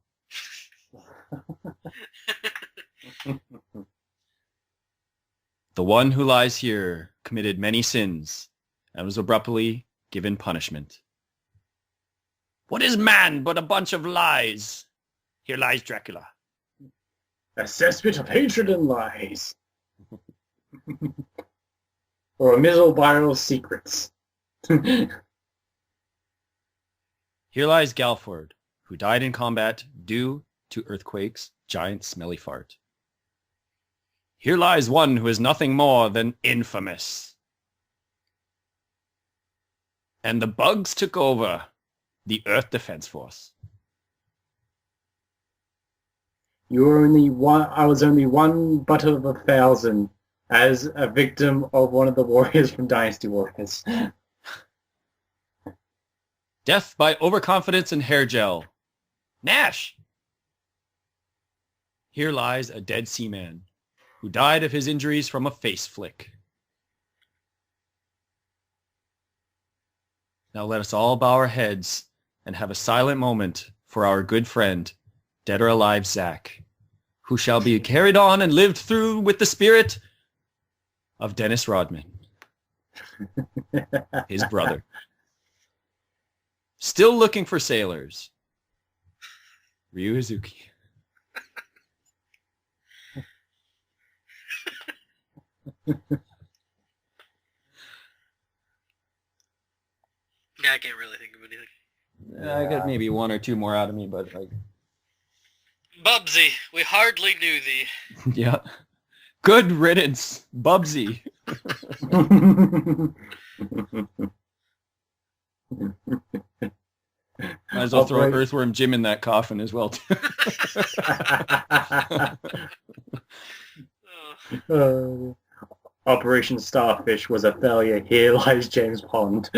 The one who lies here committed many sins and was abruptly given punishment. What is man but a bunch of lies? Here lies Dracula. A cesspit of hatred and lies. Or a miserable barrel of secrets. Here lies Galford, who died in combat due to earthquakes, giant smelly fart. Here lies one who is nothing more than infamous. And the bugs took over the Earth Defense Force. You were only one. I was only one butt of 1,000 as a victim of one of the warriors from Dynasty Warriors. Death by overconfidence and hair gel. Nash! Here lies a dead seaman who died of his injuries from a face flick. Now let us all bow our heads and have a silent moment for our good friend, dead or alive Zach, who shall be carried on and lived through with the spirit of Dennis Rodman, his brother. Still looking for sailors. Ryu Hazuki. Yeah, I can't really think of anything. I got maybe one or two more out of me, but like, Bubsy, we hardly knew thee. yeah. Good riddance, Bubsy. Might as well throw Earthworm Jim in that coffin as well, too. Operation Starfish was a failure. Here lies James Pond.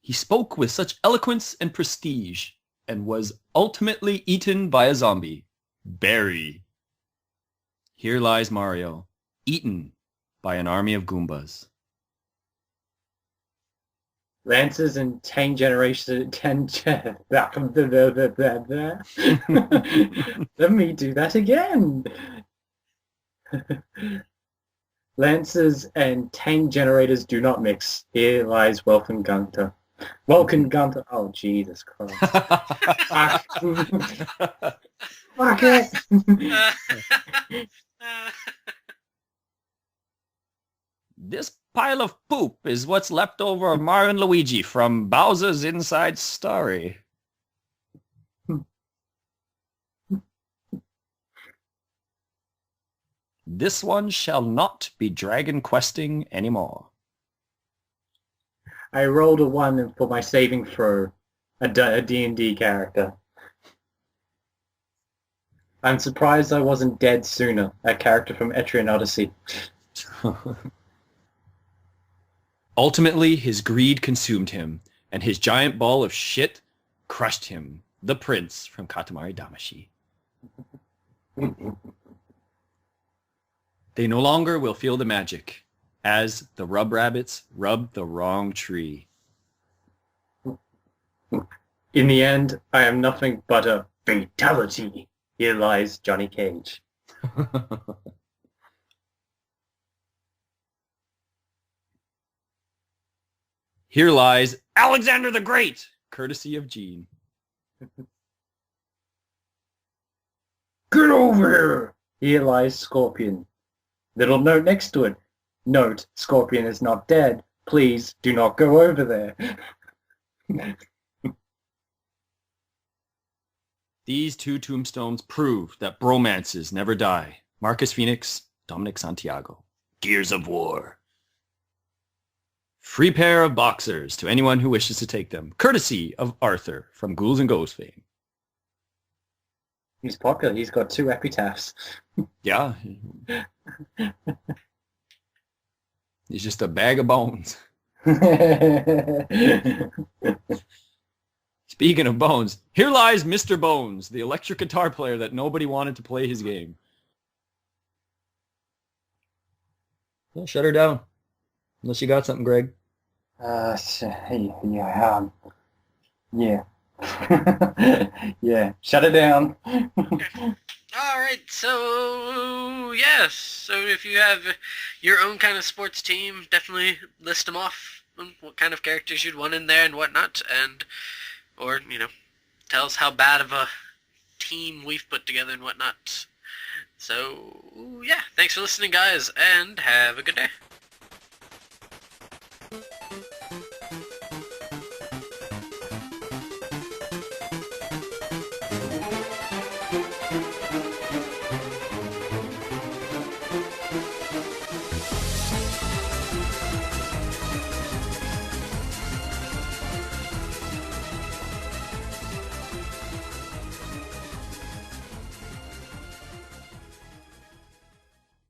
He spoke with such eloquence and prestige, and was ultimately eaten by a zombie. Barry. Here lies Mario, eaten by an army of Goombas. Lancers and tank generation... Let me do that again. Lancers and tank generators do not mix. Here lies Welcome Gunter. Welcome Gunter. Oh, Jesus Christ. Fuck it. This pile of poop is what's left over of Mario and Luigi from Bowser's Inside Story. This one shall not be dragon questing anymore. I rolled a 1 for my saving throw, a D&D character. I'm surprised I wasn't dead sooner, a character from Etrian Odyssey. Ultimately, his greed consumed him, and his giant ball of shit crushed him, the prince from Katamari Damacy. They no longer will feel the magic, as the rub rabbits rub the wrong tree. In the end, I am nothing but a fatality. Here lies Johnny Cage. Here lies Alexander the Great, courtesy of Gene. Get over here! Here lies Scorpion. Little note next to it. Note, Scorpion is not dead. Please do not go over there. These two tombstones prove that bromances never die. Marcus Phoenix, Dominic Santiago. Gears of War. Free pair of boxers to anyone who wishes to take them, courtesy of Arthur from Ghouls and Ghosts fame. He's popular. He's got 2 epitaphs. Yeah. He's just a bag of bones. Speaking of bones, here lies Mr. Bones, the electric guitar player that nobody wanted to play his game. Well, shut her down. Unless you got something, Greg. Yeah. Yeah. Yeah. Shut it down. Alright, so yes. So if you have your own kind of sports team, definitely list them off. What kind of characters you'd want in there and whatnot, and or, tell us how bad of a team we've put together and whatnot. So, yeah, thanks for listening, guys, and have a good day.